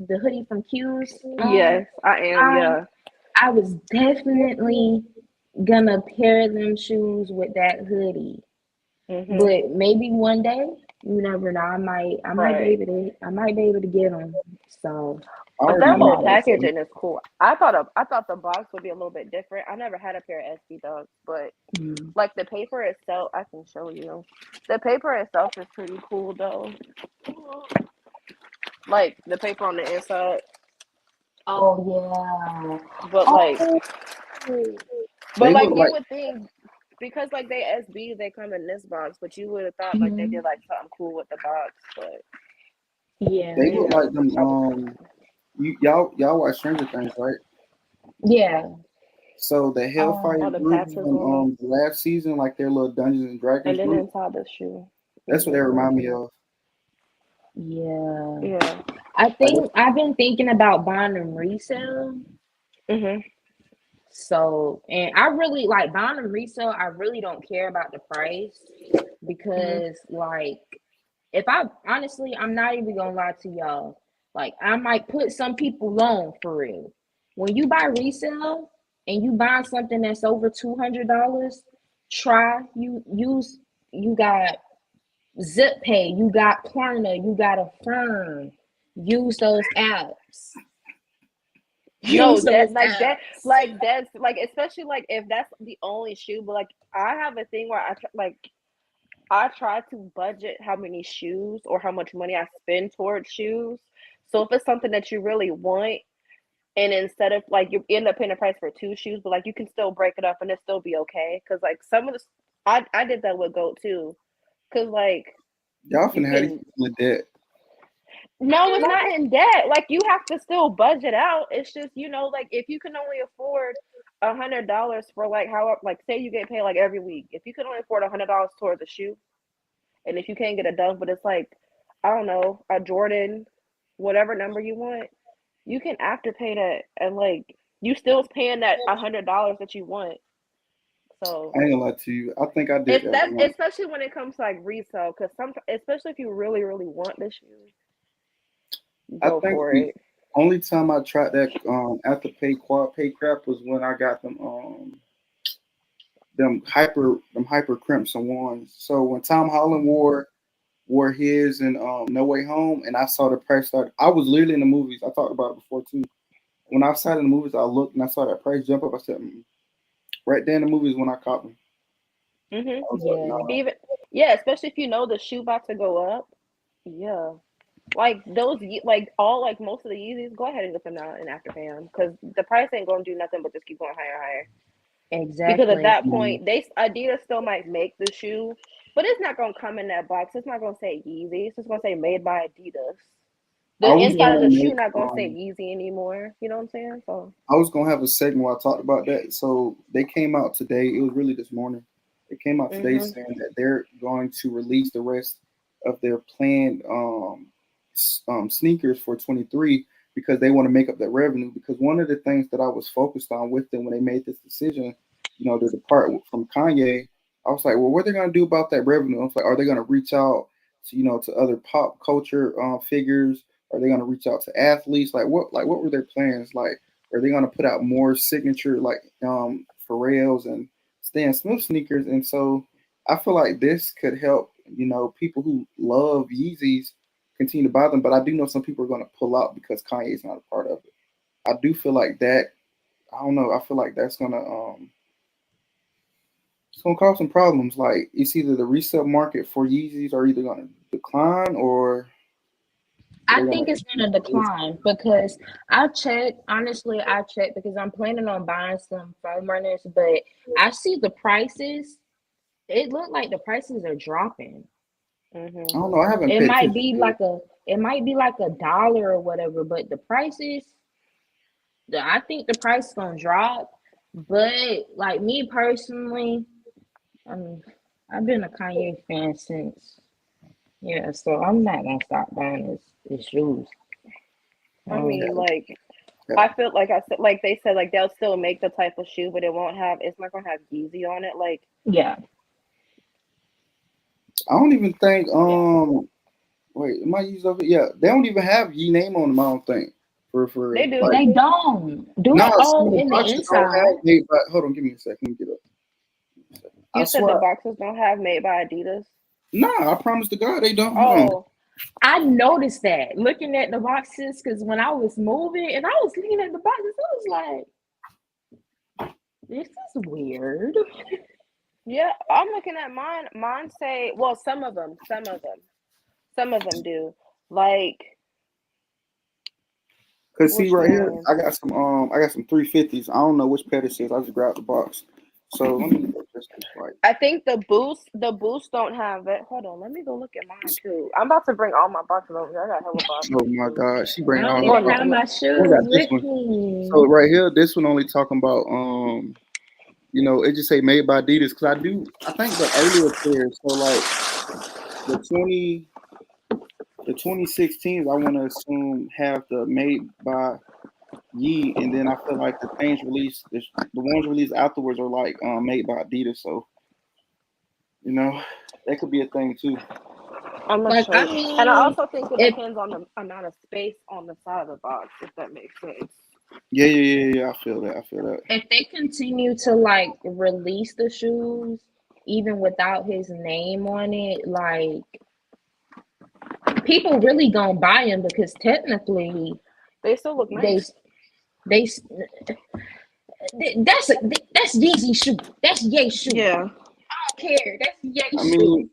the hoodie from Q's Yes, I am. line. Yeah. I was definitely gonna pair them shoes with that hoodie. Mhm. But maybe one day, you never know. Right. I might be able to get them. So I But that's that already why whole I know. was packaging is cool. I thought the box would be a little bit different. I never had a pair of SB dunks, but mm. like the paper itself, I can show you. The paper itself is pretty cool though. Like the paper on the inside, Oh yeah. but like, Oh. They like look you like would think because like they SB, they come in this box, but you would have thought like they Mhm. did like something cool with the box, but Yeah. they they look have like them. I was Y'all watch Stranger Things, right? Yeah. So the Hellfire all the group patches from Mhm. on them, the last season, like their little Dungeons and Dragons and then group, inside the shoe is that's what the they remind me version. of. Yeah. Yeah. I Like think I've been thinking about buying them resale. Mhm. So, and I really like buying them resale. I really don't care about the price Mhm. because, like, if I honestly, I'm not even gonna lie to y'all. Like, I might put some people on for real. When you buy resale and you buy something that's over $200, try you use you got Zip Pay, you got Klarna, you got Affirm. Use those apps. No, Use those that apps. that's like especially like if that's the only shoe. But like I have a thing where I try to budget how many shoes or how much money I spend towards shoes. So if it's something that you really want, and instead of like you end up paying a price for two shoes, but like you can still break it up and it still be okay. Because like some of the I did that with Goat too. Because like y'all you finna have these can people in debt. no, it's not in debt. Like you have to still budget out. It's just like if you can only afford $100 for like how like say you get paid like every week. If you could only afford $100 towards a shoe, and if you can't get it done, but it's like I don't know a Jordan, whatever number you want, you can afterpay that, and like you still paying that $100 that you want. So I ain't gonna lie to you. I think I did if that that, once. especially when it comes to like resale, because some, especially if you really really want the shoe, I go think for the it. only time I tried that after pay quad pay crap was when I got them hyper crimson ones. So when Tom Holland wore his and No Way Home, and I saw the price start. I was literally in the movies. I talked about it before too. When I sat in the movies, I looked and I saw that price jump up. I said, right there in the movies when I caught them. Mhm. I was like, Yeah. no. Even yeah, especially if you know the shoe about to go up. Yeah. Like those, like all, like most of the Yeezys, go ahead and get them now and afterpay them because the price ain't gonna do nothing but just keep going higher and higher. Because at Exactly. that point, they Adidas still might make the shoe, but it's not gonna come in that box. It's not gonna say Yeezy. It's just gonna say made by Adidas. I The was inside of Yeah. the gonna shoe make not gonna say Yeezy anymore. You know what I'm saying? So. I was gonna have a segment where I talked about that. So they came out today. It was really this morning. They came out today Mhm. saying that they're going to release the rest of their planned sneakers for 23 because they want to make up that revenue. Because one of the things that I was focused on with them when they made this decision, to depart from Kanye, I was like, well, what are they gonna do about that revenue? I was like, are they gonna reach out to to other pop culture figures? Are they gonna reach out to athletes? What were their plans? Like, are they gonna put out more signature like Pharrell's and Stan Smith sneakers? And so I feel like this could help, people who love Yeezys continue to buy them. But I do know some people are gonna pull out because Kanye is not a part of it. I do feel like that. I don't know. I feel like that's gonna it's gonna cause some problems. Like it's either the resale market for Yeezys are either gonna decline or I they're gonna. think it's gonna decline because I checked because I'm planning on buying some foam runners, but I see the prices. It looked like the prices are dropping. I Mhm. don't know. I haven't It paid might attention be to it. like a dollar or whatever, but the prices, I think the price is gonna drop. But like me personally, um, I've been a Kanye fan since, yeah, so I'm not gonna stop buying his shoes. I mean, Um, like Yeah. I feel like I said, like they said, like they'll still make the type of shoe, but it won't have. It's not gonna have Yeezy on it. Like yeah, I don't even think yeah, wait, am I used over? Yeah, they don't even have Ye name on them. I don't think for they do. like they don't do no, it some of all the in the boxes don't inside. have made by. Hold on, give me a second. Let me get up. I You said the swear, boxes don't have made by Adidas. no, I promise to God they don't. Hold on. Oh, I noticed that looking at the boxes because when I was moving and I was looking at the boxes, I was like, this is weird. yeah. I'm looking at mine. Mine say, well, some of them do. Like Cause see which right here, one? I got some 350s. I don't know which pet it is. I just grabbed the box. So let me look this right. I think the boost don't have it. Hold on, let me go look at mine too. I'm about to bring all my boxes over here. I got hella Oh boxes. my God, she I bringing don't all Or her even box. have no, my I got shoes this with one. me. So right here, this one only talking about it just say made by Adidas. Cause I think the earlier pairs. So like the 2016s, I want to assume have the made by Yee, and then I feel like the ones released afterwards are like made by Adidas. So you know that could be a thing too. I'm gonna Like, show I you. And I mean, also think it if depends on the amount of space on the side of the box, if that makes sense. Yeah, yeah, yeah, yeah. I feel that. I feel that. if they continue to like release the shoes even without his name on it, like people really gonna buy them because technically They still look they nice. they that's Yeezy shoe. That's Ye shoe. Yeah, I don't care. That's Ye I shoe. mean,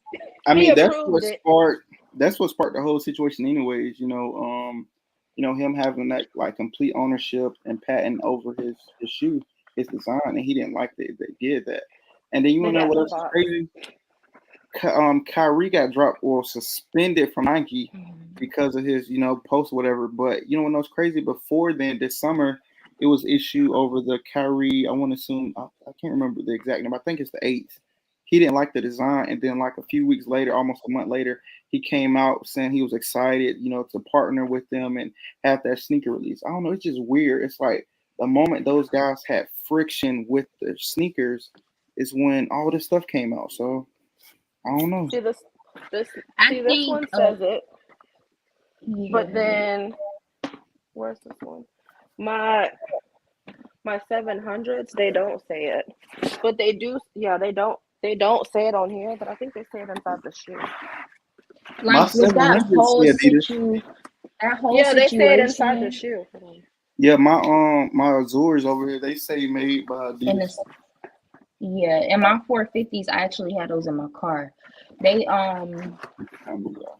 I he mean that's what approved it. sparked. That's what sparked the whole situation, anyways. Him having that like complete ownership and patent over his shoe, his design, and he didn't like that they did that. And then you They wanna know got what in the else is box. crazy? Kyrie got dropped or suspended from Nike because of his, post or whatever. But you know what else crazy? Before then, this summer, it was issue over the Kyrie. I want to assume I can't remember the exact number. I think it's the eighth. He didn't like the design, and then like a few weeks later, almost a month later, he came out saying he was excited, to partner with them and have that sneaker release. I don't know. It's just weird. It's like the moment those guys had friction with the sneakers is when all this stuff came out. So I don't know. See this I see this think, one says it, but yeah, then where's this one? My 700s, they don't say it, but they do. Yeah, they don't say it on here, but I think they say it inside the shoe. My like with seven hundred say Adidas. that whole Yeah, they say it inside the situation, shoe. Hold on. Yeah, my Azures over here, they say made by and Adidas. it's yeah, and my 450s, I actually had those in my car. They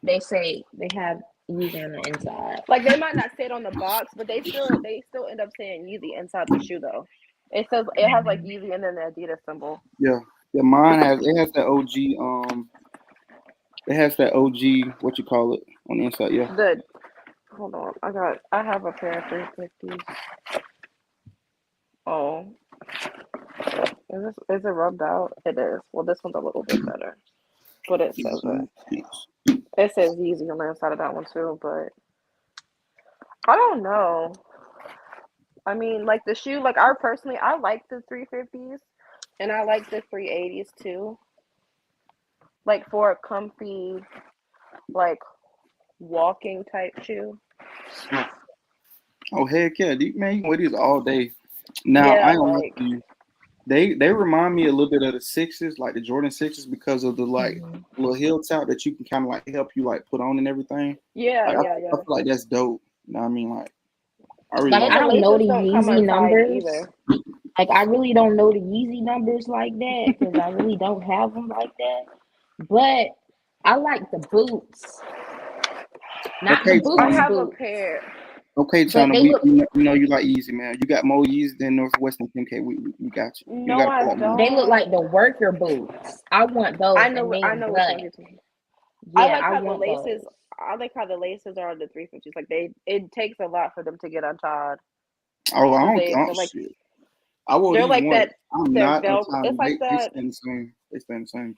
they say they have Yeezy on the inside. Like they might not say it on the box, but they still end up saying Yeezy inside the shoe though. It has like Yeezy and then the Adidas symbol. Yeah, yeah, mine has it has that OG it has that OG what you call it on the inside. Yeah, The hold on, I have a pair of 350s. Oh, is it rubbed out? It is. Well, this one's a little bit better, but it says it. It says Yeezy on the inside of that one too, but I don't know. I mean, like the shoe, like I like the 350s and I like the 380s too. Like for a comfy, like walking type shoe. Oh heck yeah, man, you can wear these all day. Now I Yeah, ain't gonna lie like to you. They remind me a little bit of the sixes, like the Jordan sixes, because of the like Hmm. little heel top that you can kind of like help you like put on and everything. yeah, Like I yeah, feel yeah. like that's dope. You know what I mean? Like I really Like And like. I the don't know laces the don't come Yeezy untied numbers. either. Like I really don't know the Yeezy numbers like that because I really don't have them like that. But I like the boots, not the Okay, I boots China. have a boots, pair. Okay, but China. they We look we know you like Yeezy, man. You got more Yeezy than Northwestern 10K. We got you. You No, got to I pull out more. they look don't. like the worker boots. I want those, and they I in know which black. ones you're talking. I Yeah, like I how the want laces. those. I like how the laces are on the 350s. Like it takes a lot for them to get untied Oh, I because don't. they're like Shit. I wore they're these like once. that. I'm They're not velcro. untying. It's like They that. stay the same. They stay the same.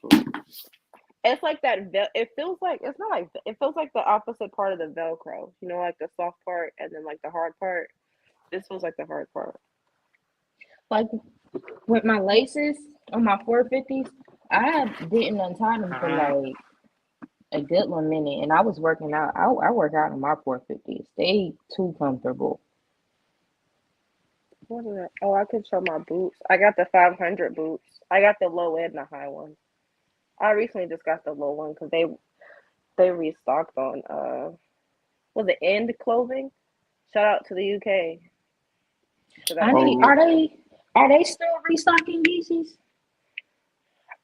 It's like that. It feels like it's not like it feels like the opposite part of the Velcro. You know, like the soft part and then like the hard part. This feels like the hard part. Like with my laces on my 450s, I didn't untie them for like a good one minute, and I was working out. I work out in my 450s. They too comfortable. What is it? Oh, I could show my boots. I got the 500 boots. I got the low and the high one. I recently just got the low one because they restocked on was it End Clothing? Shout out to the UK for that Are they Oh, store. are they are they still restocking Yeezys?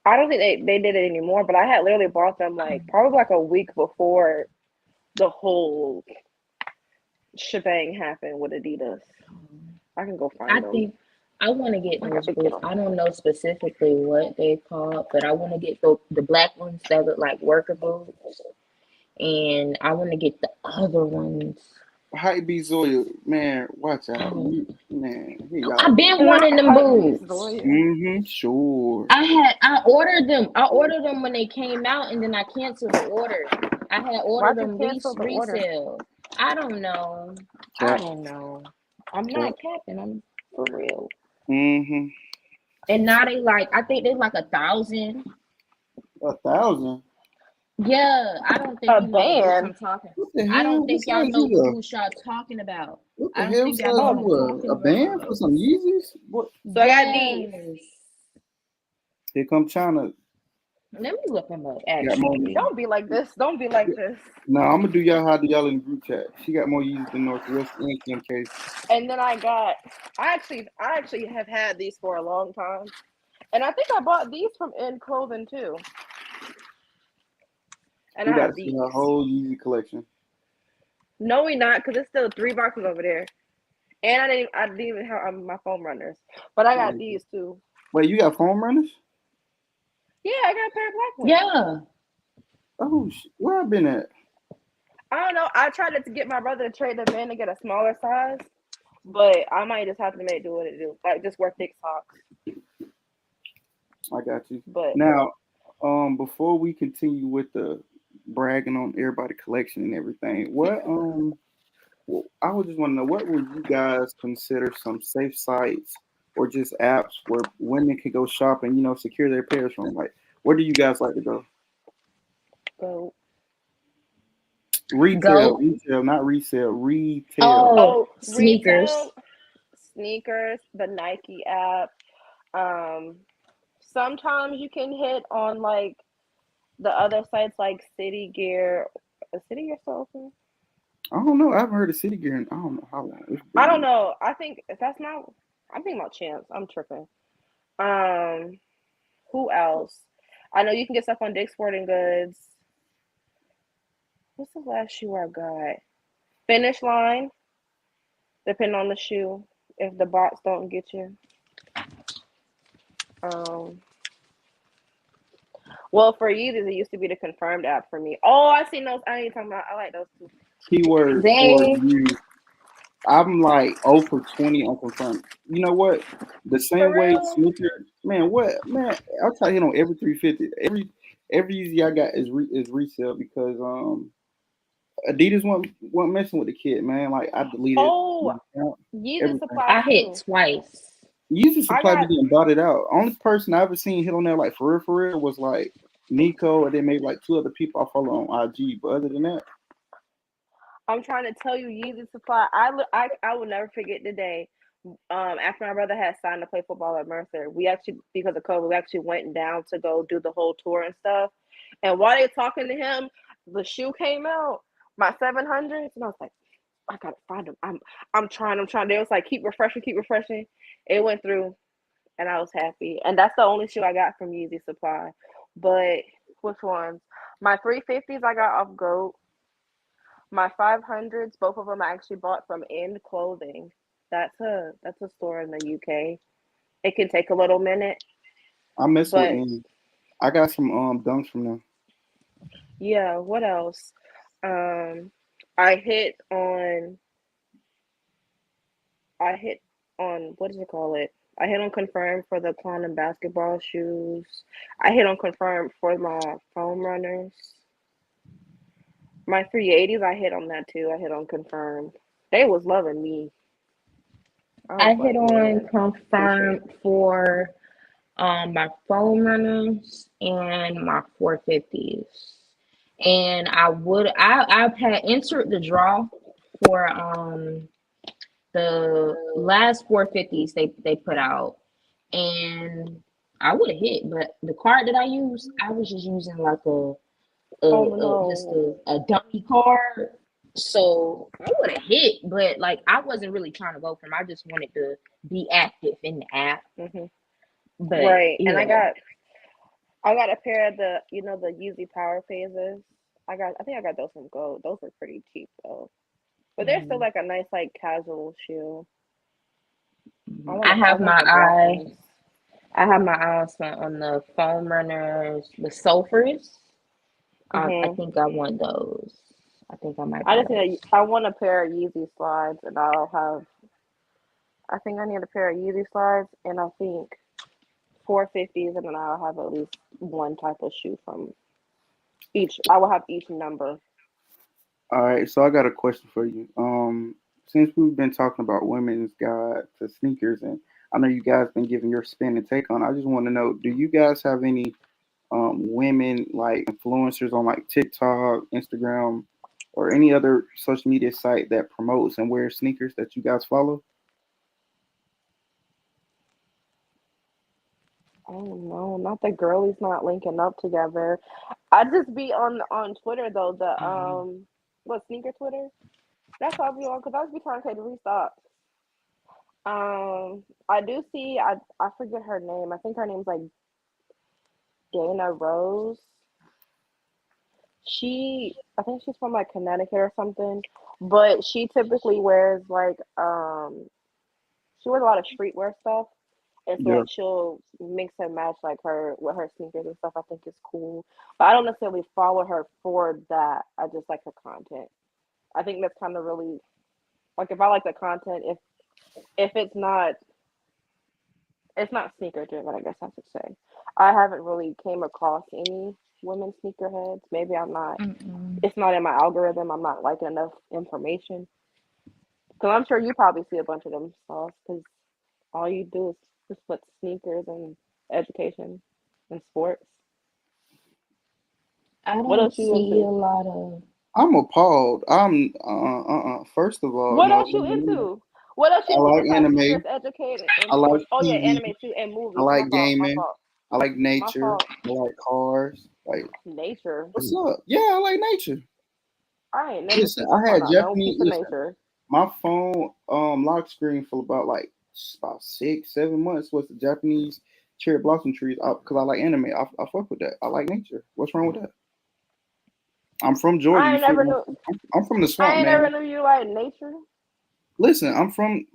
I don't think they did it anymore, but I had literally bought them like probably like a week before the whole shebang happened with Adidas. I can go I find them. think I want to get I got those to get boots. them. I don't know specifically what they called, but I want to get the black ones that look like worker boots, and I want to get the other ones. hype be Zoya, man. Watch I out, don't. man. Here y'all I've go. been Not wanting them hype beast boots. Zoya. Sure. I ordered them. I ordered them when they came out, and then I canceled the order. I had ordered Why'd you them cancel the order? resale. I don't know. I Cap, don't know. I'm cap. not capping. I'm for real. Mm-hmm. And now they like. I think they like 1,000. 1,000. Yeah, I don't think A you know the boots band. I'm talking. What the I hell? don't What think y'all size know you the wear? boots y'all talking about. What the I don't hell think y'all size know you what I'm Oh, wear? talking A band for about. some Yeezys? What? so I got these. Yes. Here come China. Let me look them up. Got more. Actually, Don't be like this. Don't be like this. No, I'm gonna do y'all how do y'all in the group chat. She got more Yeezys than Northwest and 10K. And then I actually have had these for a long time. And I think I bought these from End Clothing too. And We I got to have see her these. whole Yeezy collection. No, we not, because it's still 3 boxes over there. And I didn't even have my foam runners. But I got these too. Wait, you got foam runners? Yeah, I got a pair of black ones. yeah. Oh, where I been at? I don't know. I tried to get my brother to trade them in to get a smaller size. But I might just have to make do what it do. Like just wear thick socks. I got you. But Now, before we continue with the bragging on everybody collection and everything, I would just want to know what would you guys consider some safe sites or just apps where women can go shop and secure their pairs from? Like, where do you guys like to go? go. Retail, Go. retail, not resale, retail. Oh, Oh, sneakers. retail, sneakers, the Nike app. Um, Sometimes you can hit on like the other sites like City Gear. Is City Gear still open? I don't know. I haven't heard of City Gear in I don't know how long. It's been I a don't minute. know. I think if that's not. I'm thinking about Chance. I'm tripping. Um, who else? I know you can get stuff on Dick's Sporting Goods. What's the last shoe I got? Finish Line, depending on the shoe. If the bots don't get you. Um, well, for Yeezys, it used to be the Confirmed app for me. Oh, I seen those. I ain't talking about. I like those too. Keyword for They you. I'm like 0 for 20 on confirmed. You know what? The For same way real? sneaker, man. What man? I'll try to hit on every 350. Every easy I got is resale because Adidas wasn't messing with the kid, man. Like I deleted Oh, my account, Yeezy everything. Supply I hit too. twice. User I supply be got. getting bought it out. Only person I ever seen hit on there like for real was like Nico, and then maybe like two other people I follow on IG. But other than that, I'm trying to tell you, Yeezy Supply. I will never forget the day. After my brother had signed to play football at Mercer, we actually, because of COVID, we actually went down to go do the whole tour and stuff. And while they talking to him, the shoe came out, my 700s, and I was like, I gotta find them. I'm trying. They was like, keep refreshing, keep refreshing. It went through, and I was happy. And that's the only shoe I got from Yeezy Supply. But which ones? My 350s I got off Goat. My 500s, both of them I actually bought from End Clothing. That's a store in the UK. It can take a little minute, I mess with but and I got some dunks from them. yeah. What else? Um, I hit on I hit on what does it call it? I hit on Confirm for the clown and basketball shoes. I hit on Confirm for my foam runners. My 380s, I hit on that too. I hit on Confirm. They was loving me. I I was hit like, on man, appreciate confirmed for my phone runners and my 450s. And I've had entered the draw for the last 450s they put out, and I would have hit, but the card that I used, I was just using like Oh just no. a dummy card. So I would have hit, but like I wasn't really trying to go for them. I just wanted to be active in the app. Hmm. But Right. And yeah. I got a pair of the Yeezy Power Phases. I think I got those from Gold. Those were pretty cheap though. But they're still Mhm, like a nice like casual shoe. mhm. I want the black ones. I have my eyes on the foam runners, the sulfurs. I Hmm. think I want those. I think I might I buy just need those. I want a pair of Yeezy slides, and I think I need a pair of Yeezy slides, and I think 450s, and then I'll have at least one type of shoe from each. I will have each number. All right, so I got a question for you. Since we've been talking about women's guide to sneakers, and I know you guys been giving your spin and take on, I just want to know, do you guys have any women like influencers on like TikTok, Instagram, or any other social media site that promotes and wears sneakers that you guys follow? Oh no, not the girlies not linking up together. I just be on Twitter though. The Mhm. what sneaker Twitter? That's all I be on because I just be trying to take the restock. I do see. I forget her name. I think her name's like Dana Rose. I think she's from like Connecticut or something, but she typically wears like she wears a lot of streetwear stuff, and so Yeah. like she'll mix and match like her with her sneakers and stuff. I think is cool, but I don't necessarily follow her for that. I just like her content. I think that's kind of really like if I like the content, if if it's not sneaker driven, I guess I should say. I haven't really came across any women sneakerheads. Maybe I'm not. Mm-mm. It's not in my algorithm. I'm not liking enough information. Because I'm sure you probably see a bunch of them stuff. Because all you do is just put sneakers and education and sports. I What don't else you see a into? lot of. I'm appalled. First of all, What no, else you into? What else I you into like besides sneakers, anime. educated, and I like sports? Oh yeah, TV. anime too, and I movies. My like fault. My gaming. fault. I like My nature. fault. I like cars. Like, Nature. what's up? Yeah, I like nature. I ain't never Listen, seen you I point had out no Japanese. piece of Listen, nature. my phone lock screen for about like about 6, 7 months was the Japanese cherry blossom trees because I like anime. I fuck with that. I like nature. What's wrong with that? I'm from Georgia. I You ain't feel never me? knew. I'm from the I swamp, ain't man. never knew you like nature. Listen. I'm from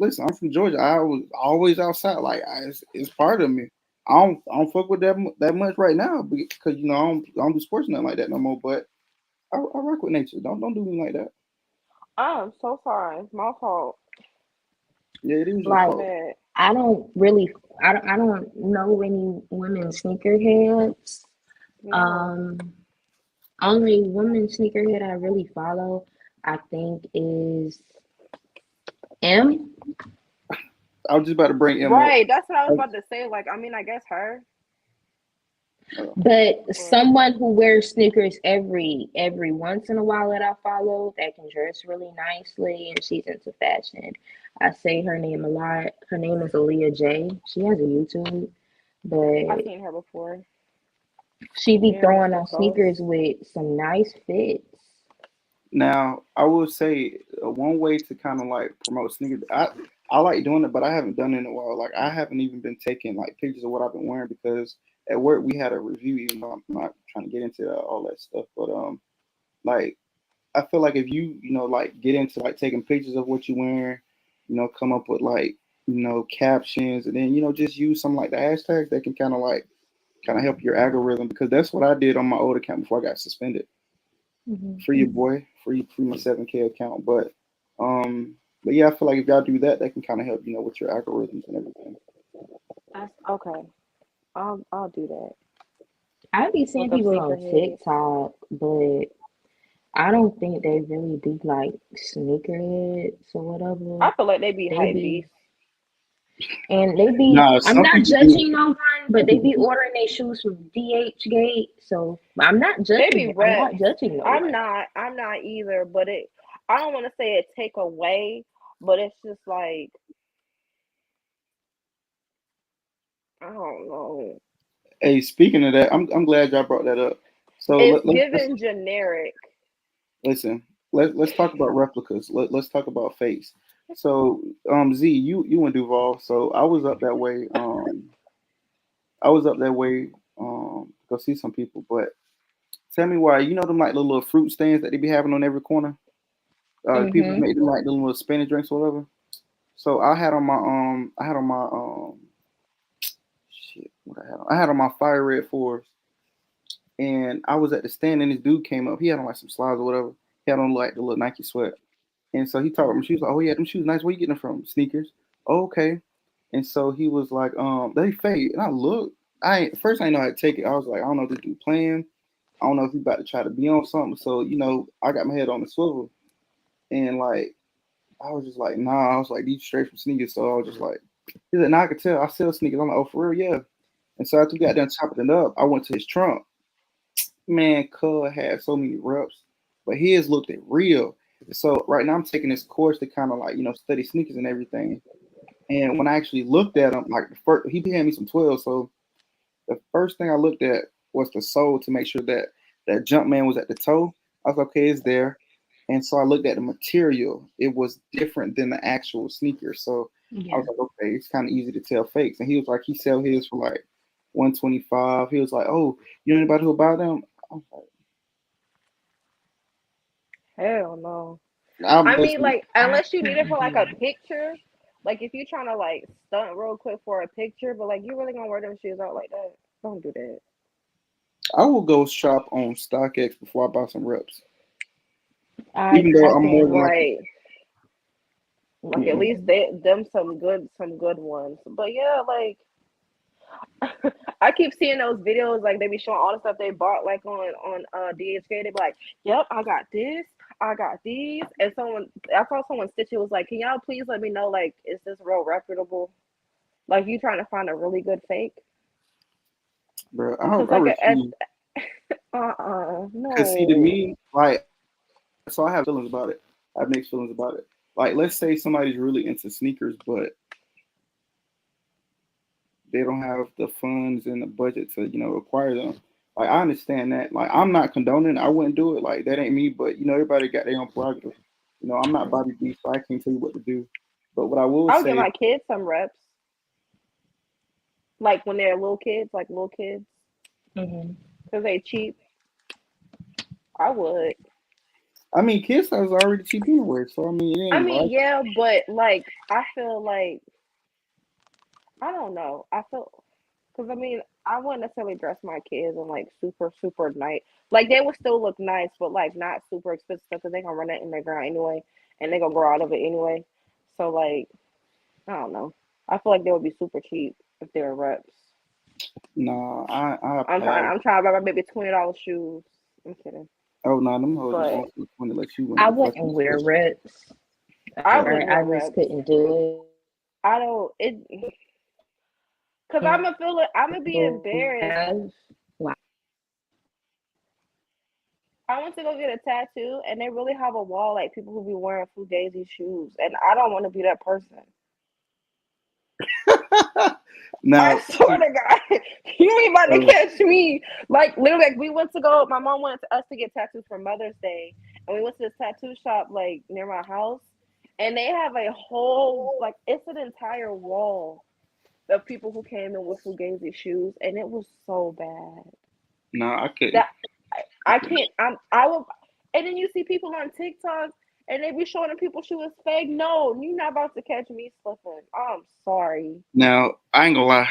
Georgia. I was always outside. Like it's part of me. I don't fuck with that much right now because I don't do sports nothing like that no more. But I rock with nature. Don't do me like that. I'm so sorry. My fault. Yeah, it is your My Like, fault. bad. I don't really, I don't know any women sneakerheads. No. Um, Only woman sneakerhead I really follow, I think, is M. I was just about to bring Em up. Right. That's what I was I, about to say. Like, I mean, I guess her, But but someone who wears sneakers every once in a while that I follow that can dress really nicely and she's into fashion. I say her name a lot. Her name is Aaliyah J. She has a YouTube, I've but seen her before. she be Yeah, throwing some on posts. sneakers with some nice fits. Now, I will say one way to kind of like promote sneakers. I like doing it, but I haven't done it in a while. Like I haven't even been taking like pictures of what I've been wearing because at work we had a review. Even though I'm not trying to get into all that stuff, but like I feel like if you like get into like taking pictures of what you're wearing, come up with like captions, and then just use some like the hashtags that can kind of help your algorithm because that's what I did on my old account before I got suspended. Hmm. Free your boy, free my 7K account. But yeah, I feel like if y'all do that, that can kind of help, with your algorithms and everything. That's okay. I'll do that. I be seeing Look up people on sneakerheads. TikTok, but I don't think they really do like sneakerheads or whatever. I feel like they be They hype be beasts. and they be. Nah, I'm some not people do. judging no one, but Some they people be do. ordering their shoes from DH Gate. So I'm not They be judging. I'm not reps. judging no I'm one. not. I'm not either. But it. I don't want to say it take away, but it's just like I don't know. Hey, speaking of that, I'm glad y'all brought that up. So It's let's given generic. listen. Let's talk about replicas. Let's talk about fakes. So Z, you in Duval, so I was up that way go see some people, but tell me why. You know them like the little fruit stands that they be having on every corner. The people Mhm. make them like the little spinach drinks or whatever. So I had on my shit. What I had on? I had on my fire red fours, and I was at the stand, and this dude came up. He had on like some slides or whatever. He had on like the little Nike sweat, and so he talked about my shoes. Like, oh yeah, them shoes nice. Where you getting them from? Sneakers. Oh, okay. And so he was like, they fake. And I looked. First I didn't know how to take it. I was like, I don't know if this dude playing. I don't know if he about to try to be on something. So I got my head on the swivel, and like I was just like, nah. I was like, these straight from sneakers. So I was just like, he's like, nah, I could tell. I sell sneakers. I'm like, oh, for real, yeah. And so after we got done chopping it up, I went to his trunk. Man, Cub had so many reps, but his looked at real. So right now I'm taking this course to kind of like study sneakers and everything. And when I actually looked at him, like the first, he had me some 12. So the first thing I looked at was the sole to make sure that that jump man was at the toe. I was like, okay, it's there. And so I looked at the material. It was different than the actual sneaker. So I Yeah. was like, okay, it's kind of easy to tell fakes. And he was like, he sell his for like 125. He was like, oh, you know anybody who'll buy them? I was like, Hell no. I'm I mean, listen. like, I unless you need it couldn't for like do a it. picture, like if you're trying to like stunt real quick for a picture, but like you really gonna wear them shoes out like that? Don't do that. I will go shop on StockX before I buy some reps. I Even I though I'm more couldn't than do likely, Right. Like at Mm-mm. least them some good ones. But yeah, like I keep seeing those videos, like they be showing all the stuff they bought, like on DHK. They be like, "Yep, I got this, I got these," and I saw someone stitch it was like, "Can y'all please let me know, like, is this real reputable? Like, you trying to find a really good fake? Bro, Because I like refuse. Cause see, to no, me, like, so I have feelings about it. I have mixed feelings about it. Like, let's say somebody's really into sneakers, but they don't have the funds and the budget to, acquire them. Like, I understand that. Like, I'm not condoning. I wouldn't do it. Like, that ain't me. But everybody got their own prerogative. I'm not Bobby B, so I can't tell you what to do. But what I will I would give say, my kids some reps, like when they're little kids, Hmm. because they cheap. I would. I mean, kids size is already cheap anyway. So I mean, it I ain't mean, like yeah, but like I feel like I don't know. I feel because I mean I wouldn't necessarily dress my kids in like super super nice. Like they would still look nice, but like not super expensive stuff because they gonna run it in their ground anyway, and they gonna grow out of it anyway. So like I don't know. I feel like they would be super cheap if they were reps. nah. I I'm trying. pass. I'm trying to buy my baby $20 shoes. I'm kidding, Oh no, them hoes is but going to the point to let you win I the fucking wouldn't wear discussion. Reds. I Hell wouldn't no. I wear just reps. couldn't do I don't. It because I'm gonna feel it. I'm gonna be embarrassed. it. Like, I went to go get a tattoo, and they really have a wall like people who be wearing fugazi shoes, and I don't want to be that person. I Now, swear to God, you ain't about to uh, catch me. Like literally, like we went to go. My mom wanted us to get tattoos for Mother's Day, and we went to this tattoo shop like near my house, and they have a whole like it's an entire wall of people who came in with fugazi shoes, and it was so bad nah, I couldn't. that I can't. I will. And then you see people on TikTok and they be showing them people shoe is fake. No, you're not about to catch me slipping. I'm sorry. Now, I ain't gonna lie.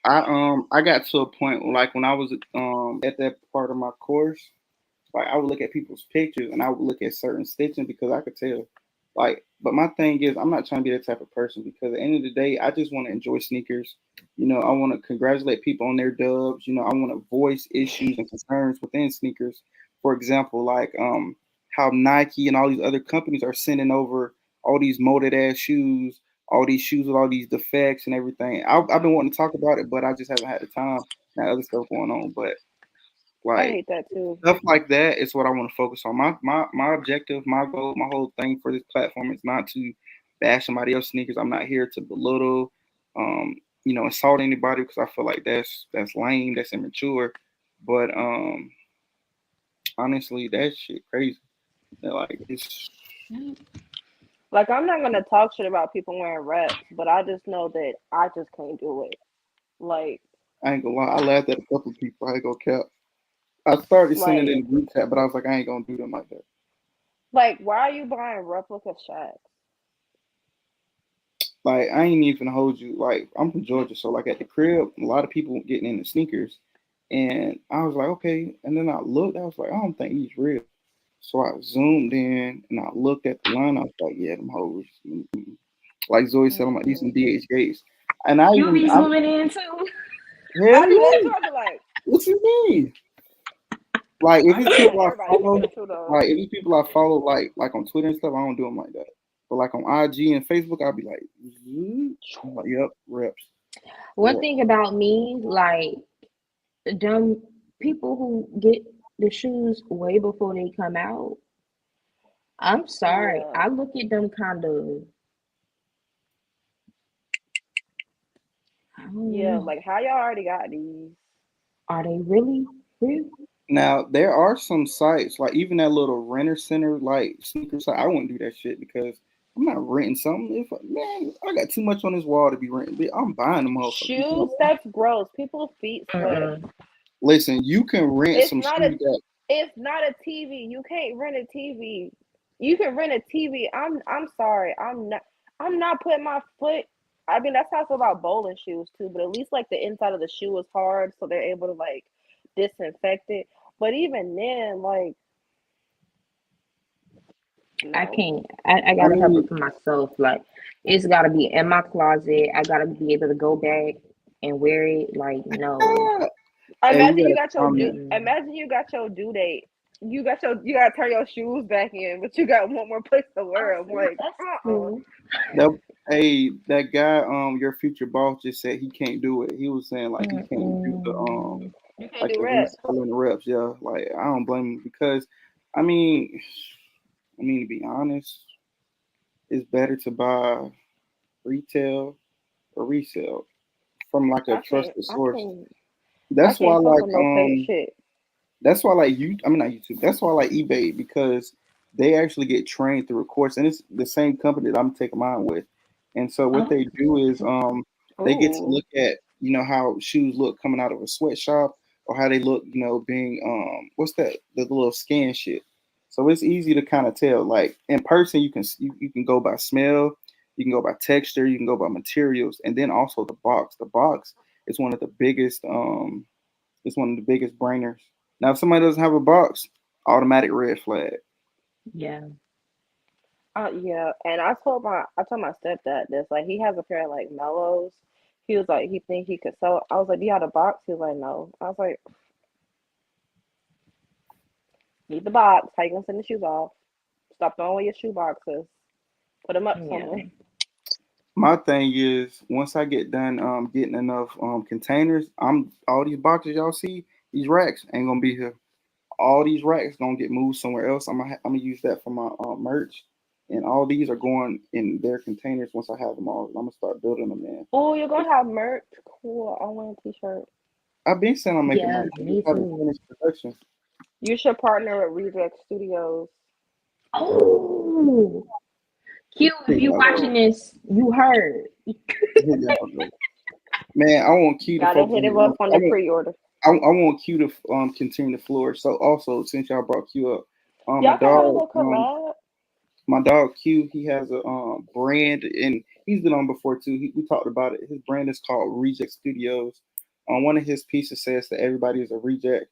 I got to a point like when I was at that part of my course, like I would look at people's pictures and I would look at certain stitching because I could tell. Like, but my thing is, I'm not trying to be that type of person because at the end of the day, I just want to enjoy sneakers. I want to congratulate people on their dubs. I want to voice issues and concerns within sneakers. For example, like how Nike and all these other companies are sending over all these molded ass shoes, all these shoes with all these defects and everything. I've been wanting to talk about it, but I just haven't had the time. Got other stuff going on, but I like hate that too. stuff like that is what I want to focus on. My objective, my goal, my whole thing for this platform is not to bash somebody else's sneakers. I'm not here to belittle, um, insult anybody because I feel like that's lame, that's immature. But honestly, that shit crazy. Like it's Like I'm not gonna talk shit about people wearing reps, but I just know that I just can't do it. Like, I ain't gonna lie. I laughed at a couple of people. I ain't gonna cap. I started sending it like, in the group chat, but I was like, I ain't gonna do them like that. why are you buying replica shacks? Like I ain't even gonna hold you. Like I'm from Georgia, so like at the crib, a lot of people getting into sneakers, and I was like, okay. And then I looked, I was like, I don't think he's real. So I zoomed in and I looked at the line. I was like, yeah, them hoes. Like Zoe said, I'm like these some Mm-mm. DHGs. And I you even, be zooming in too. hell I do that too. yeah. I be like, What you mean? Like if I it's be letting people I everybody see follow, them too, though. like if it's people I follow, like on Twitter and stuff, I don't do them like that. But like on IG and Facebook, I'll be like, I'm like, yep, reps. One Yep. thing about me, like them people who get the shoes way before they come out, I'm sorry. Yeah, I look at them kind of, I don't yeah. know. Like how y'all already got these? Are they really real? Now there are some sites like even that little renter center like sneaker site. I wouldn't do that shit because I'm not renting something. If man, I got too much on this wall to be renting. I'm buying them motherfuckers. You see what I'm Shoes, saying? that's gross. People's feet sweat. Mm-mm. Listen, you can rent It's some not a shoes that it's not a TV. You can't rent a TV. You can rent a TV. I'm sorry. I'm not putting my foot. I mean that's how I feel about bowling shoes too, but at least like the inside of the shoe is hard so they're able to like disinfect it. But even then, like I No. can't. I I gotta have mean, it for myself. Like it's gotta be in my closet. I gotta be able to go back and wear it. Like no. hey, we Imagine got you a got your comment. due. Mm-mm. Imagine you got your due date. You gotta turn your shoes back in, but you got one more place to wear them. Oh, Like, that's uh-uh. cool. That that guy, your future boss just said he can't do it. He was saying like he can't do the Mm-mm. You can't like do the reps. reselling the reps. Yeah, like I don't blame him because, I mean, to be honest, it's better to buy retail or resell from like a I can't. trusted I source. can't. I That's why can't fuck like with no fake shit. that's why like you I mean not YouTube. That's why I like eBay because they actually get trained through a course and it's the same company that I'm taking mine with. And so what they do is they get to Ooh. look at, how shoes look coming out of a sweatshop or how they look, being what's that the little scan shit. So it's easy to kind of tell. Like in person you can go by smell, you can go by texture, you can go by materials, and then also the box. The box is one of the biggest it's one of the biggest brainers. Now, if somebody doesn't have a box, automatic red flag. Yeah. Yeah, and I told my stepdad this. Like, he has a pair of like mellows. He was like, he think he could sell. I was like, do you have a box? He was like, no. I was like, need the box. How you gonna send the shoes off? Stop throwing away your shoe boxes. Put them up Yeah. somewhere. My thing is, once I get done getting enough containers, I'm all these boxes y'all see, these racks ain't gonna be here. All these racks gonna get moved somewhere else. I'm gonna use that for my merch, and all these are going in their containers. Once I have them all, I'm gonna start building them in. Oh, you're gonna have merch? Cool. I want a t-shirt. I've been saying I'm making Yeah, merch. I just me haven't too. finished production. You should partner with Reject Studios. Oh, Q, Here if you y'all go. watching this, you heard. Here y'all go. Man, I want Q to Gotta focus hit on. him up on I the want pre-order. I want Q to continue to flourish. So also, since y'all brought Q up, my Y'all can have a dog little collab. Q, he has a brand, and he's been on before too. We talked about it. His brand is called Reject Studios. One of his pieces says that everybody is a reject.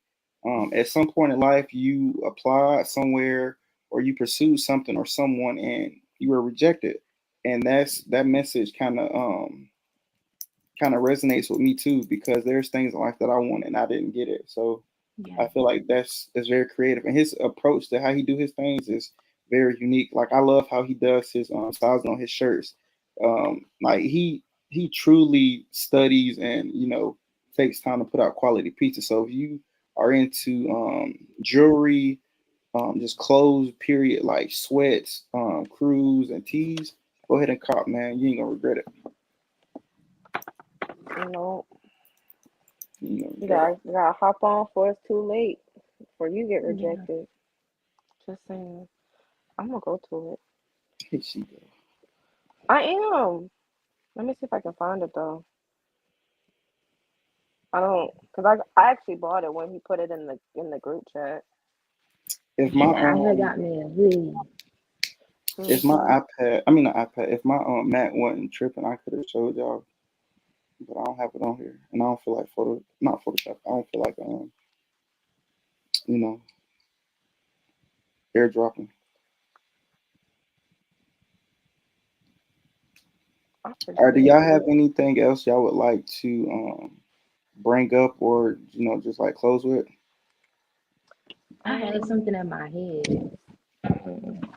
At some point in life, you applied somewhere or you pursued something or someone, and you were rejected, and that message kind of resonates with me too because there's things in life that I want and I didn't get it. So Yeah. I feel like that's very creative, and his approach to how he do his things is very unique. Like I love how he does his styles on his shirts. Like he truly studies and takes time to put out quality pieces. So if you are into jewelry, just clothes, period, like sweats, crews, and tees, go ahead and cop, man. You ain't gonna regret it. You know, You ain't gonna you regret it. gotta hop on before it's too late. Before you get Yeah. rejected. Just saying. I'm gonna go to it. Here she go. I am. Let me see if I can find it though. I don't, cause I actually bought it when he put it in the group chat. If my Yeah, I got me a hoodie. If my Mhm. iPad, I mean not iPad, if my Mac wasn't tripping, I could have showed y'all, but I don't have it on here, and I don't feel like not Photoshop. I don't feel like you know, airdropping. I All right, do forget. y'all have anything else y'all would like to bring up or just like close with? I had Um, something in my head. Mm,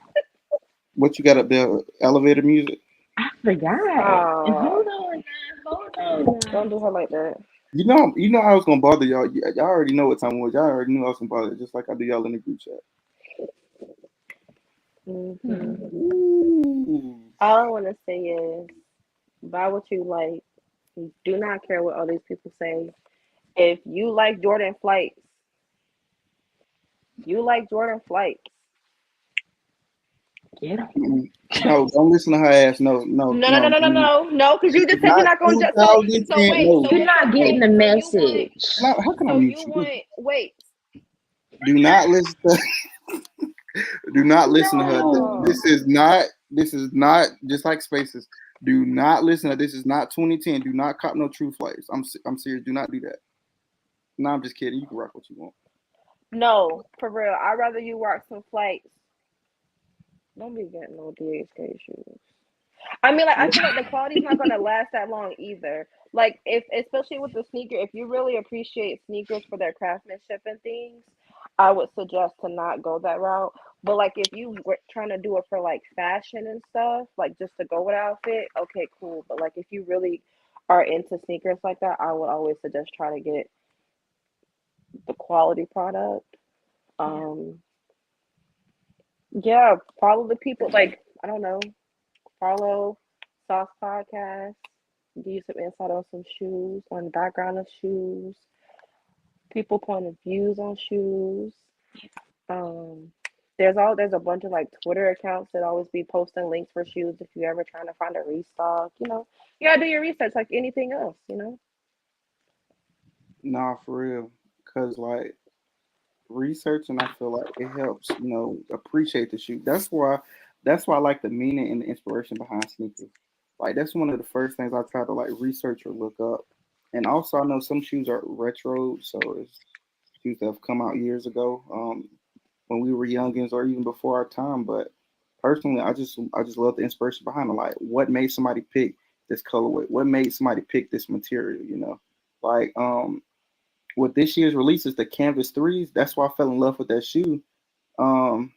What you got up there? Elevator music. I forgot. uh, Hold on now. Hold on now. don't do her like that. I was gonna bother y'all. Y'all already know what time it was. Y'all already knew I was gonna bother, just like I do y'all in the group chat. Hmm. Hmm. Ooh. All I want to say is buy what you like. Do not care what all these people say. If you like Jordan flights, you like Jordan flights. Get him. Mm-mm. No, don't listen to her ass. No, no, No, no, no, no. no, no, no, no. Because This you is just said you're not not gonna just so 2010. wait. No, So You're so not getting wait. the So you want message. how can I so mute you you? Listen, want wait. do not listen. Do not listen to her. No. This is not. This is not just like spaces. Do not listen to this. Is not 2010. Do not cop no true flights. I'm serious. Do not do that. No, I'm just kidding. You can rock what you want. No, for real. I'd rather you rock some flights Don't be getting no DHK shoes. I mean, like, I feel like the quality's not gonna last that long either. Like, if especially with the sneaker, if you really appreciate sneakers for their craftsmanship and things, I would suggest to not go that route. But like, if you were trying to do it for like fashion and stuff, like just to go with outfit, okay, cool. But like, if you really are into sneakers like that, I would always suggest try to get the quality product. Yeah. Um, yeah, follow the people. Like, I don't know, follow Sauce Podcast. Give you some insight on some shoes, on the background of shoes, people point of views on shoes. Um, there's a bunch of like Twitter accounts that always be posting links for shoes if you ever trying to find a restock. You gotta do your research like anything else. Nah, for real. Cause like researching, I feel like it helps, appreciate the shoe. That's why I like the meaning and the inspiration behind sneakers. Like that's one of the first things I try to like research or look up. And also I know some shoes are retro, so it's shoes that have come out years ago, when we were youngins or even before our time. But personally, I just love the inspiration behind it. Like what made somebody pick this colorway? What made somebody pick this material? Like with this year's releases, the Canvas threes. That's why I fell in love with that shoe. Um,